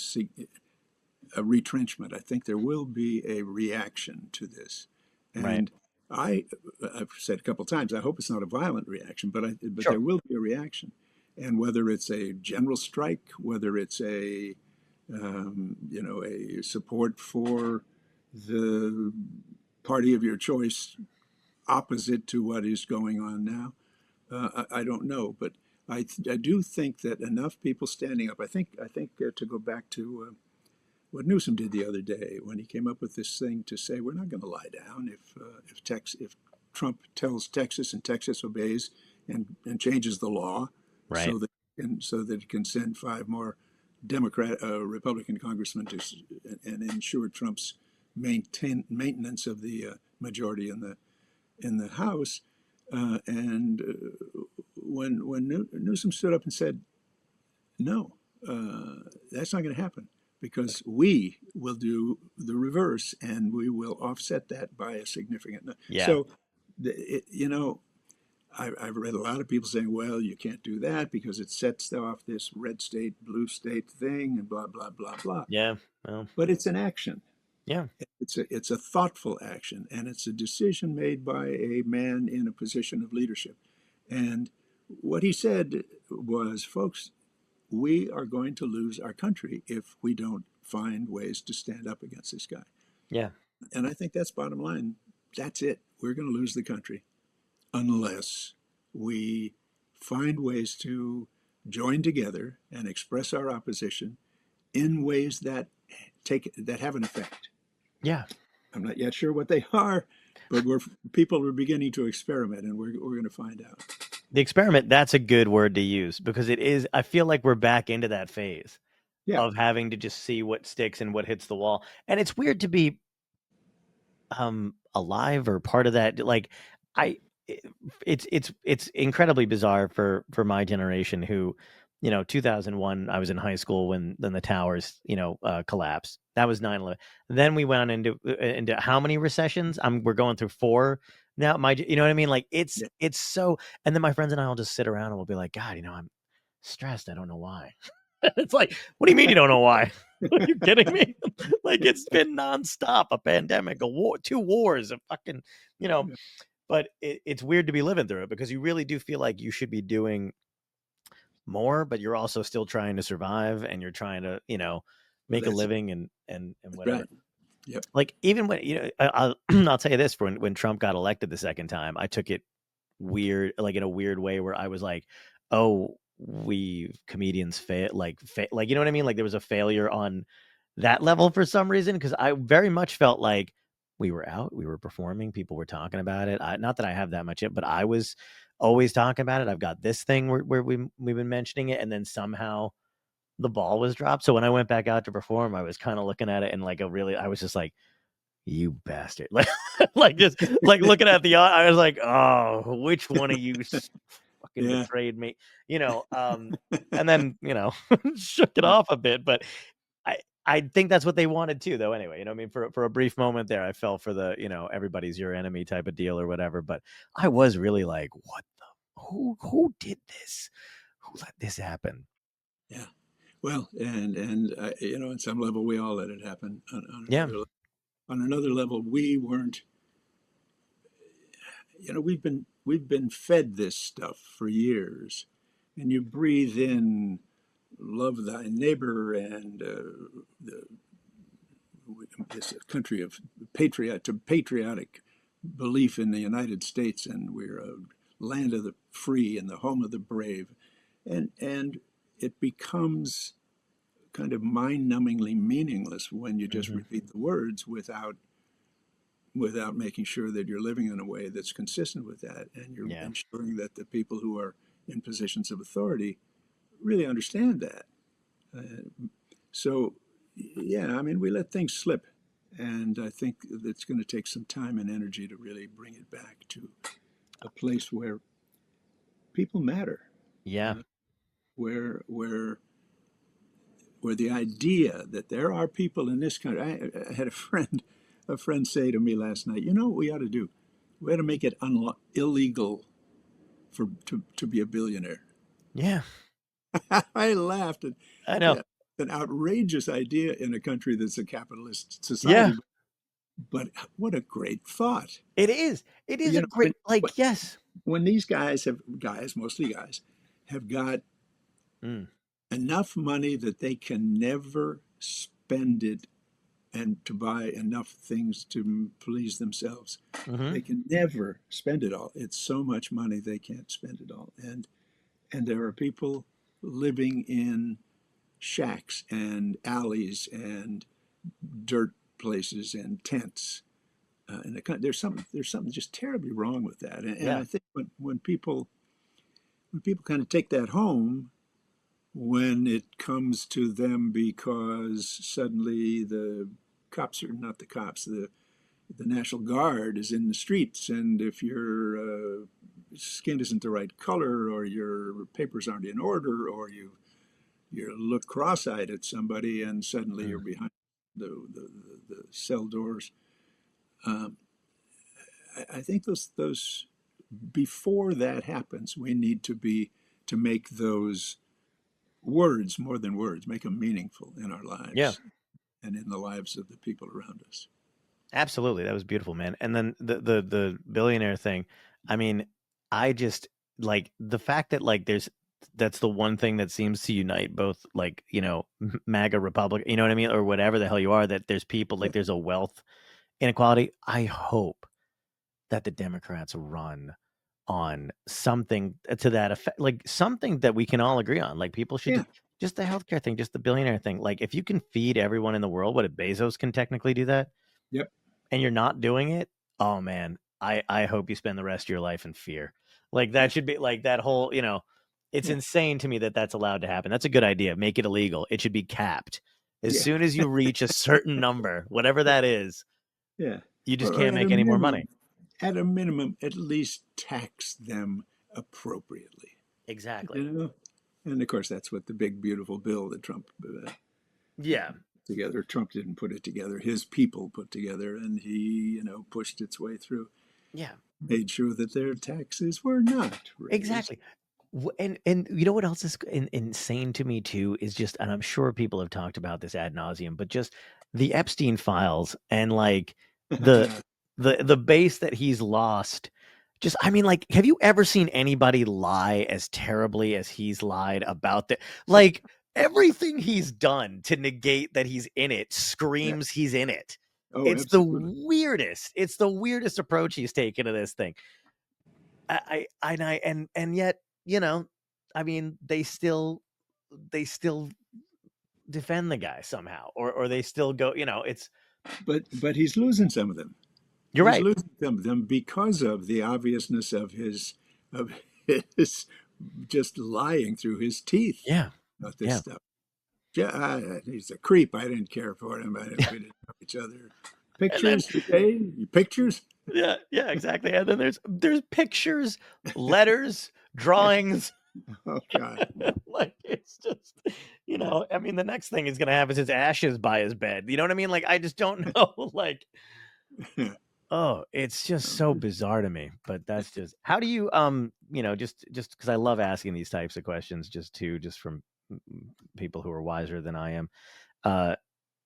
retrenchment. I think there will be a reaction to this, Right. and I, I've said a couple of times, I hope it's not a violent reaction, but Sure. there will be a reaction, and whether it's a general strike, whether it's a support for the party of your choice opposite to what is going on now, I don't know, but I do think that enough people standing up. I think to go back to what Newsom did the other day when he came up with this thing to say we're not going to lie down if Trump tells Texas and Texas obeys and changes the law Right. so that it can send five more Republican congressmen and ensure Trump's maintenance of the majority in the House. And when Newsom stood up and said, "No, that's not going to happen because we will do the reverse and we will offset that by a significant." Yeah. So, I've read a lot of people saying, "Well, you can't do that because it sets off this red state, blue state thing, and blah blah blah blah." Yeah. Well, But it's an action. yeah. It's a thoughtful action, and it's a decision made by a man in a position of leadership. And what he said was, "Folks, we are going to lose our country if we don't find ways to stand up against this guy." Yeah. And I think that's bottom line. That's it. We're going to lose the country unless we find ways to join together and express our opposition in ways that have an effect. Yeah. I'm not yet sure what they are, but people are beginning to experiment, and we're going to find out. The experiment, that's a good word to use, because it is, I feel like we're back into that phase Yeah, of having to just see what sticks and what hits the wall. And it's weird to be alive or part of that. Like, I it's incredibly bizarre for my generation who, 2001, I was in high school when then the towers, collapsed. That was 9/11. Then we went into how many recessions? We're going through four now. You know what I mean? Like, yeah, it's so, and then my friends and I will just sit around and we'll be like, God, I'm stressed. I don't know why. It's like, what do you mean you don't know why? Are you kidding me? Like, it's been nonstop, a pandemic, a war, two wars, a fucking, you know, yeah. but it's weird to be living through it, because you really do feel like you should be doing more, but you're also still trying to survive, and you're trying to, Well, make a that's it. living and That's whatever. right. Yep. Like, even when, I'll, I'll tell you this, when Trump got elected the second time, I took it weird, like in a weird way, where I was like, oh, we comedians fail, like, you know what I mean? Like, there was a failure on that level for some reason, because I very much felt like we were out, we were performing, people were talking about it. Not that I have that much, but I was always talking about it. I've got this thing where we've been mentioning it, and then somehow the ball was dropped. So when I went back out to perform, I was kind of looking at it and like I was just like, you bastard. Like just like looking at I was like, oh, which one of you fucking Yeah. betrayed me? And then, shook it off a bit, but I think that's what they wanted too, though. Anyway, I mean, for a brief moment there, I fell for the, everybody's your enemy type of deal or whatever. But I was really like, what the, who did this? Who let this happen? Yeah. Well, and on some level, we all let it happen. Yeah. On another level, we weren't. We've been fed this stuff for years, and you breathe in love thy neighbor and this country of patriotic belief in the United States, and we're a land of the free and the home of the brave, and it becomes kind of mind-numbingly meaningless when you just Mm-hmm. repeat the words without making sure that you're living in a way that's consistent with that, and you're Yeah. ensuring that the people who are in positions of authority really understand that. So, yeah, I mean, we let things slip, and I think it's going to take some time and energy to really bring it back to a place where people matter, Yeah. where the idea that there are people in this country. I had a friend say to me last night, you know what we ought to do? We ought to make it illegal to be a billionaire. Yeah. I laughed. And I know. yeah, an outrageous idea in a country that's a capitalist Yeah. society. But what a great thought. It is. It is a You know, great, like, yes. when these mostly guys, have got Mm. enough money that they can never spend it and to buy enough things to please themselves. Mm-hmm. They can never spend it all. It's so much money they can't spend it all. And there are people living in shacks and alleys and dirt places and tents. There's something just terribly wrong with that. And Yeah. I think when people kind of take that home, when it comes to them because suddenly the cops are not the cops, the National Guard is in the streets, and if your skin isn't the right color, or your papers aren't in order, or you look cross-eyed at somebody, and suddenly Mm. you're behind the cell doors. Um, I think those before that happens, we need to make those words more than words, make them meaningful in our Yeah. lives and in the lives of the people around us. Absolutely. That was beautiful, man. And then the billionaire thing, I mean, I just like the fact that like that's the one thing that seems to unite both like, MAGA Republic, you know what I mean? Or whatever the hell you are, that there's people like Yeah, there's a wealth inequality. I hope that the Democrats run on something to that effect, like something that we can all agree on. Like people should yeah, just the healthcare thing, just the billionaire thing. Like if you can feed everyone in the world, what if Bezos can technically do that? yep, And you're not doing it, oh man, I hope you spend the rest of your life in fear. Like yeah, that should be like that whole, it's yeah, insane to me that that's allowed to happen. That's a good idea. Make it illegal. It should be capped. As yeah, soon as you reach a certain number, whatever that is, yeah. you just Or can't make any more money. at a minimum, at least tax them appropriately. Exactly. You know, and of course that's what the big beautiful bill that Yeah. Trump didn't put it together. His people put together, and he pushed its way through. Yeah. Made sure that their taxes were not raised. Exactly. And you know what else is insane to me too is just, and I'm sure people have talked about this ad nauseum, but just the Epstein files and like the the base that he's lost. Just, I mean, like, have you ever seen anybody lie as terribly as he's lied about that? Like everything he's done to negate that he's in it Yeah. screams he's in it. Oh, It's the absolutely. weirdest. It's the weirdest approach he's taken to this thing. And yet, I mean, they still defend the guy somehow, or they still go, it's But he's losing some of them. you're He's right. losing some of them because of the obviousness of his just lying through his teeth Yeah. about this Yeah. stuff. Yeah, he's a creep. I didn't care for him. We didn't know each other. And then Pictures today? Pictures? yeah, yeah, exactly. And then there's pictures, letters, drawings. Oh God. Like it's just, I mean, the next thing he's gonna have is his ashes by his bed. You know what I mean? Like I just don't know. Like, oh, it's just so bizarre to me. But that's just how do you just because I love asking these types of questions just from people who are wiser than I am. Uh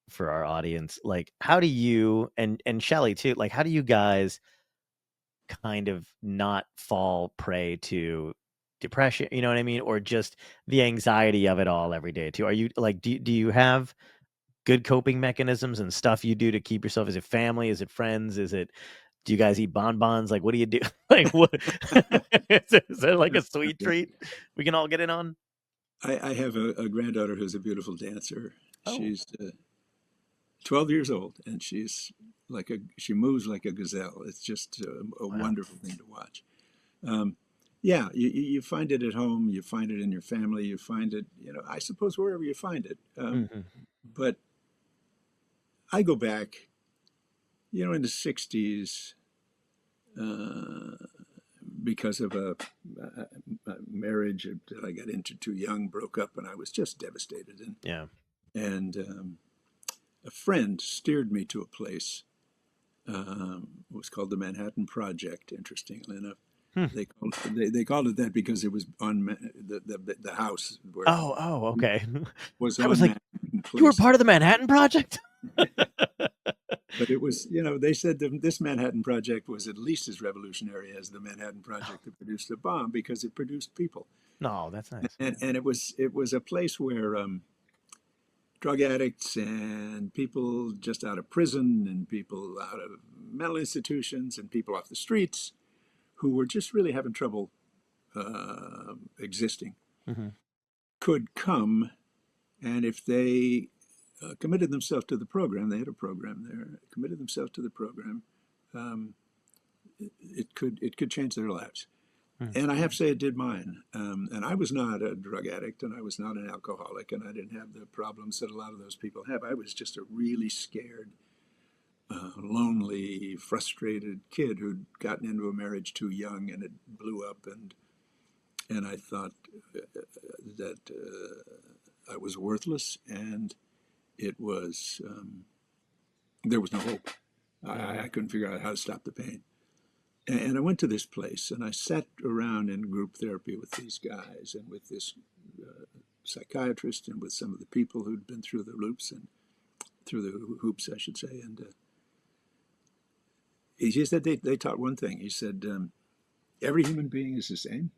for our audience, like how do you and Shelly too, like how do you guys kind of not fall prey to depression, you know what I mean, or just the anxiety of it all every day too? Are you like do you have good coping mechanisms and stuff you do to keep yourself? Is it family, is it friends, do you guys eat bonbons? Like what do you do? Like what is it like a sweet treat we can all get in on? I have a granddaughter who's a beautiful dancer. Oh, She's 12 years old, and she moves like a gazelle. It's just a wow. wonderful thing to watch. Um, yeah, you find it at home, you find it in your family, you find it, I suppose wherever you find it. Hmm. But I go back, in the 60s, uh, because of a marriage that I got into too young, broke up, and I was just devastated. Yeah. And a friend steered me to a place. It was called the Manhattan Project, interestingly enough. Hmm. They called it that because it was on the house where Oh, okay. was I was on like, Manhattan you were Place. part of the Manhattan Project? But it was, they said that this Manhattan Project was at least as revolutionary as the Manhattan Project that produced the bomb because it produced people. No, that's nice. And it was a place where drug addicts and people just out of prison and people out of mental institutions and people off the streets who were just really having trouble existing Hmm. could come, and if they committed themselves to the program, they had a program there, committed themselves to the program, um, it could change their lives. Hmm. And I have to say, it did mine. And I was not a drug addict, and I was not an alcoholic, and I didn't have the problems that a lot of those people have. I was just a really scared, lonely, frustrated kid who'd gotten into a marriage too young, and it blew up. And I thought that I was worthless, and it was there was no hope. Hmm. I couldn't figure out how to stop the pain. And I went to this place, and I sat around in group therapy with these guys and with this psychiatrist and with some of the people who'd been through the loops and through the hoops, I should say. And he said they taught one thing. He said, every human being is the same.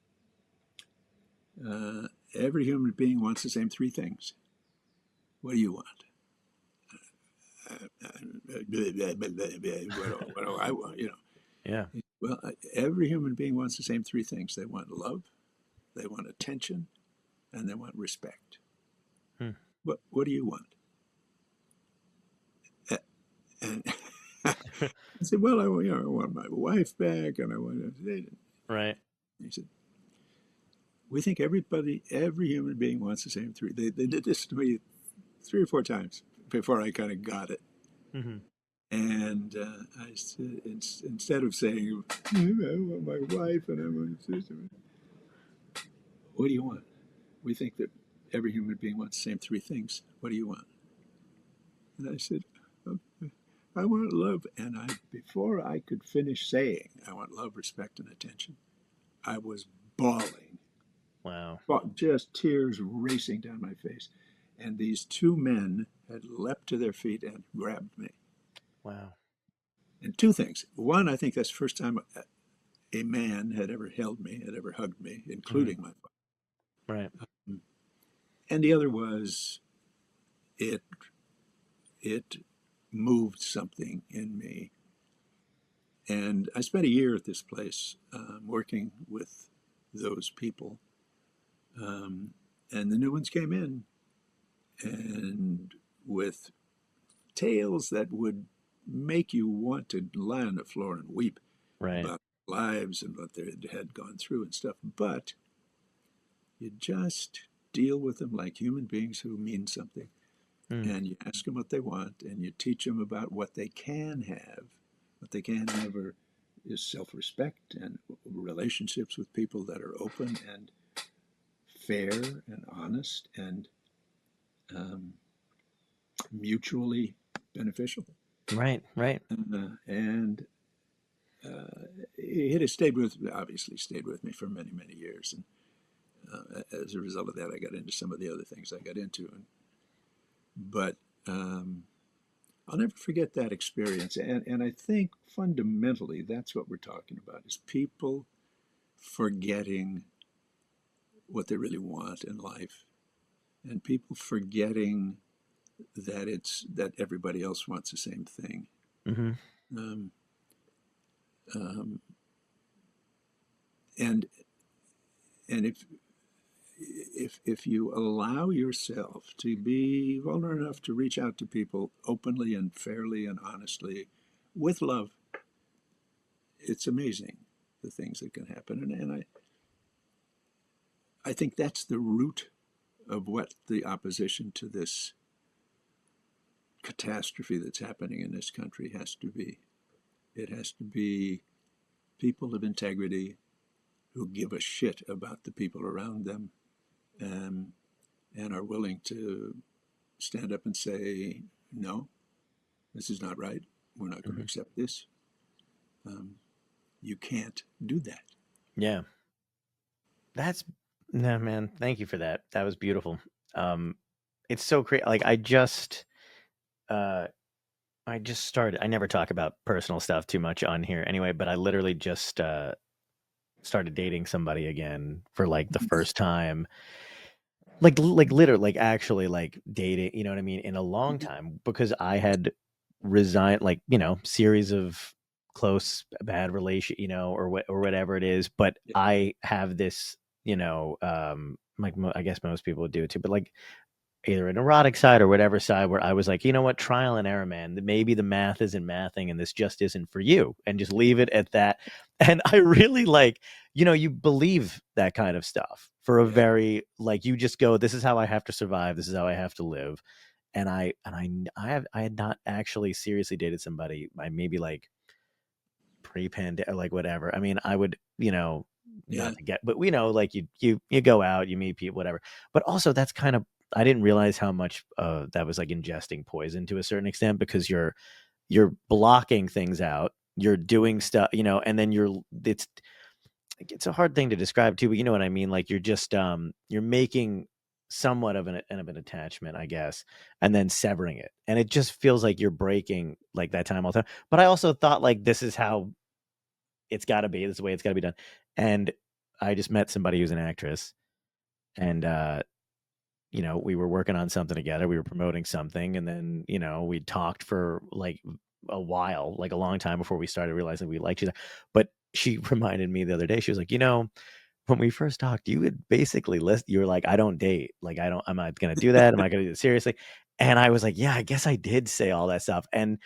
Every human being wants the same three things. What do you want? What do I want? Yeah. Well, every human being wants the same three things. They want love, they want attention, and they want respect. Hmm. What do you want? And I said, well, I want my wife back, and I want to. Right. He said, we think every human being wants the same three. They did this to me 3 or 4 times before I kind of got it. Hmm. And I said, instead of saying, I want my wife and I want my sister, what do you want? We think that every human being wants the same three things. What do you want? And I said, okay, I want love. And before I could finish saying, I want love, respect, and attention, I was bawling, Wow. just tears racing down my face. And these two men had leapt to their feet and grabbed me. Wow. And two things. One, I think that's the first time a man had ever held me, had ever hugged me, Hmm. including my Right. wife. And the other was it it moved something in me. And I spent a year at this place working with those people. And the new ones came in, and with tales that would make you want to lie on the floor and weep Right. about lives and what they had gone through and stuff. But you just deal with them like human beings who mean something. Mm. and you ask them what they want, and you teach them about what they can have. What they can have is self-respect and relationships with people that are open and fair and honest and um, mutually beneficial. Right, right. And it has stayed with, obviously stayed with me for many, many years. And as a result of that, I got into some of the other things I got into. But I'll never forget that experience. And I think fundamentally that's what we're talking about is people forgetting what they really want in life and people forgetting that everybody else wants the same thing. Mm-hmm. Um, um, and and if you allow yourself to be vulnerable enough to reach out to people openly and fairly and honestly with love, it's amazing the things that can happen. And I think that's the root of what the opposition to this catastrophe that's happening in this country has to be. It has to be people of integrity who give a shit about the people around them, um, and are willing to stand up and say, no, this is not right. We're not going to Mm-hmm. accept this. Um, you can't do that. Yeah. That's no man. Thank you for that. That was beautiful. Um, it's so great. Like uh, I just started. I never talk about personal stuff too much on here anyway, but I literally just started dating somebody again for like the first time, like literally, like actually, like dating. You know what I mean? In a long time, because I had resigned, like series of close bad relation, or whatever it is. But Yeah. I have this, like I guess most people would do it too, but like either an erotic side or whatever side where I was like, you know what, trial and error, man. Maybe the math isn't mathing and this just isn't for you. And just leave it at that. And I really like, you believe that kind of stuff for a Yeah. very like you just go, this is how I have to survive, this is how I have to live. And I had not actually seriously dated somebody. I maybe like pre-pandemic, like whatever. I mean, I would, Yeah. not to get, but like you go out, you meet people, whatever. But also that's kind of, I didn't realize how much that was like ingesting poison to a certain extent, because you're blocking things out, you're doing stuff, and then it's a hard thing to describe too, but you know what I mean? Like you're just you're making somewhat of an attachment, I guess, and then severing it. And it just feels like you're breaking like that time all the time. But I also thought like this is how it's got to be. This is the way it's got to be done. And I just met somebody who's an actress, and we were working on something together. We were promoting something, and then we talked for like a while, like a long time before we started realizing we liked each other. But she reminded me the other day. She was like, when we first talked, you would basically list. You were like, I don't date. Like, I don't. I'm not gonna do that. I'm not gonna do it seriously. And I was like, yeah, I guess I did say all that stuff. And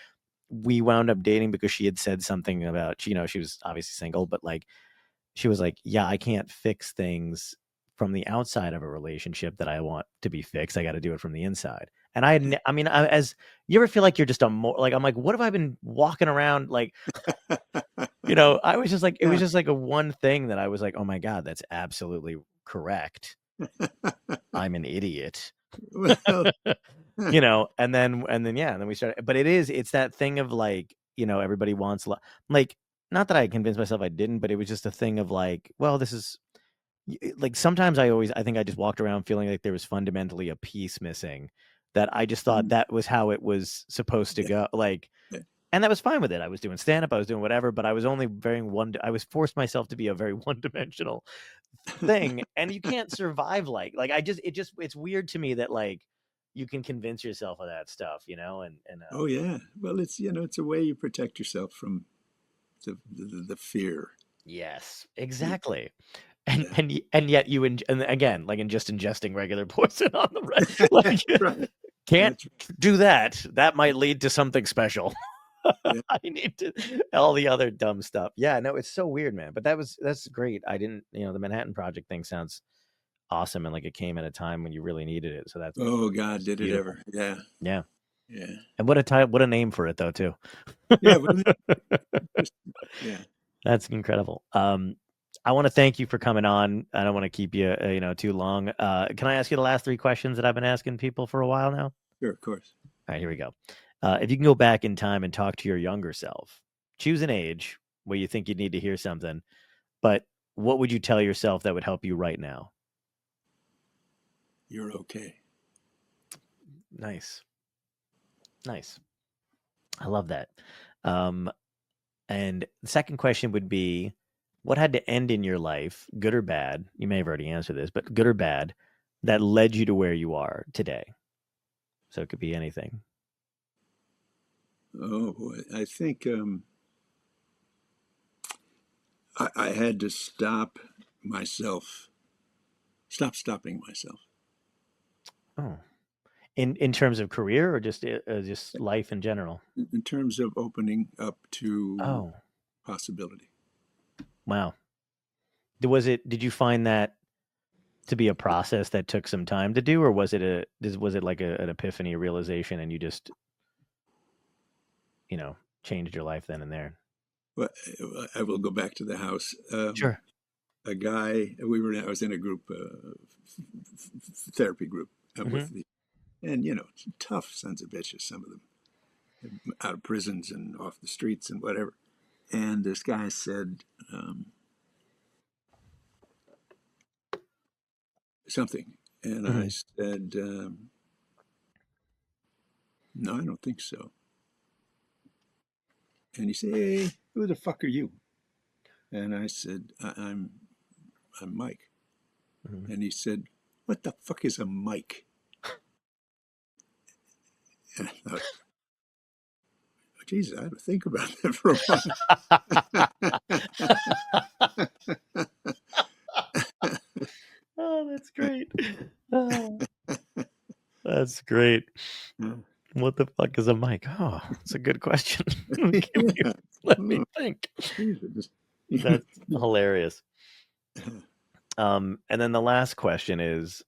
we wound up dating because she had said something about, she was obviously single, but like she was like, yeah, I can't fix things from the outside of a relationship that I want to be fixed. I got to do it from the inside. And I mean, as you ever feel like you're just like, I'm like, what have I been walking around? Like, I was just like, it was Yeah. just like a one thing that I was like, oh my God, that's absolutely correct. I'm an idiot. Well, And then we started, but it's that thing of like, everybody wants like, not that I convinced myself I didn't, but it was just a thing of like, well, this is like, sometimes I think I just walked around feeling like there was fundamentally a piece missing, that I just thought that was how it was supposed to yeah. go. Like, Yeah. and that was fine with it. I was doing stand up, I was doing whatever, but I was only I was forced myself to be a very one dimensional thing. And you can't survive like it's weird to me that like you can convince yourself of that stuff, and Oh yeah. Well, it's a way you protect yourself from the fear. yes, You, exactly. And yeah. and yet and again, like in just ingesting regular poison on the like Right. can't That's right. do that. That might lead to something special. Yeah. I need to all the other dumb stuff. Yeah, no, it's so weird, man. But that's great. I didn't, the Manhattan Project thing sounds awesome, and like it came at a time when you really needed it. So that's Oh God, did it beautiful. ever? Yeah, Yeah. yeah, And what a name for it though too. yeah. Well, just, yeah. That's incredible. I want to thank you for coming on. I don't want to keep you, too long. Can I ask you the last 3 questions that I've been asking people for a while now? Sure, of course. All right, here we go. If you can go back in time and talk to your younger self, choose an age where you think you'd need to hear something, but what would you tell yourself that would help you right now? You're okay. Nice. Nice. I love that. And the second question would be, what had to end in your life, good or bad? You may have already answered this, but good or bad, that led you to where you are today? So it could be anything. Oh boy, I think I had to stop stopping myself. Oh, in terms of career or just life in general? In terms of opening up to Oh, possibility. wow. Did you find that to be a process that took some time to do, or was it like an epiphany, a realization, and you just, changed your life then and there? Well, I will go back to the house. Sure. A guy, I was in a group, therapy group with Hmm. the, and tough sons of bitches, some of them out of prisons and off the streets and whatever. And this guy said something, and I Hmm. said, no, I don't think so. And he said, hey, who the fuck are you? And I said, I'm Mike. Hmm. And he said, what the fuck is a mic? And I thought, oh, Jesus, I had to think about that for a while. Oh, that's great. Oh, that's great. What the fuck is a mic? Oh, it's a good question. Yeah. Let me Oh, think. Jesus. That's hilarious. And then the last question is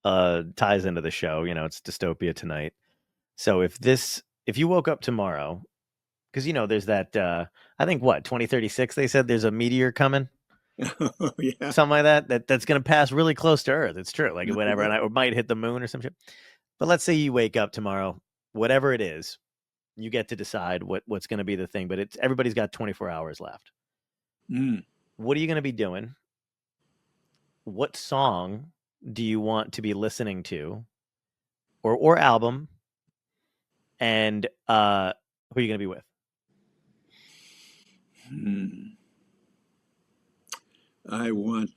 ties into the show. It's Dystopia tonight. So if you woke up tomorrow, because there's that I think 2036 they said there's a meteor coming, Oh, yeah. something like that's gonna pass really close to Earth. It's true, like whenever, and it might hit the moon or some shit. But let's say you wake up tomorrow, whatever it is, you get to decide what's gonna be the thing. But everybody's got 24 hours left. Mm. What are you gonna be doing? What song do you want to be listening to, or album, and who are you gonna be with? Mm. I would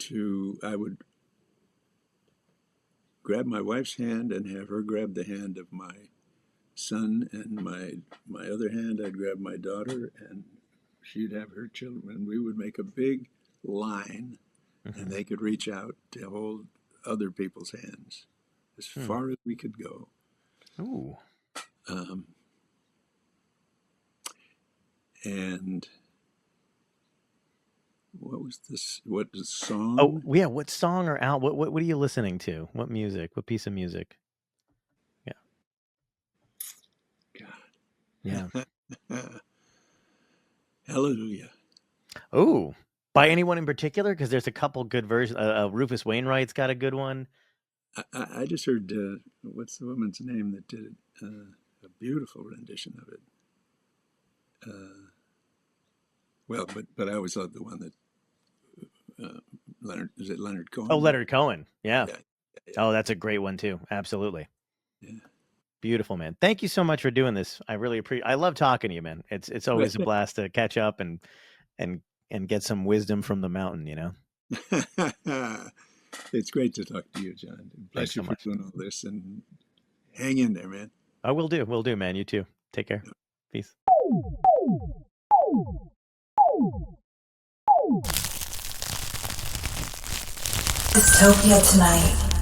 grab my wife's hand and have her grab the hand of my son, and my other hand I'd grab my daughter, and she'd have her children, and we would make a big line, and they could reach out to hold other people's hands as far as we could go. Ooh. And what was this? What the song? Oh yeah, what song or album? What are you listening to? What music? What piece of music? Yeah. Yeah. God. Hallelujah. Oh, by anyone in particular? Because there's a couple good versions. Rufus Wainwright's got a good one. I just heard, what's the woman's name that did it? A beautiful rendition of it. Well, but I always loved the one that Leonard Cohen? Oh, Leonard Cohen. Yeah. Yeah, yeah, Oh, that's a great one too. Absolutely. yeah. Beautiful, man. Thank you so much for doing this. I really appreciate. I love talking to you, man. It's always a blast to catch up and get some wisdom from the mountain. It's great to talk to you, John. Bless Thanks you so for much. doing all this, and hang in there, man. I will do. Will do, man. You too. Take care. Peace. Dystopia tonight.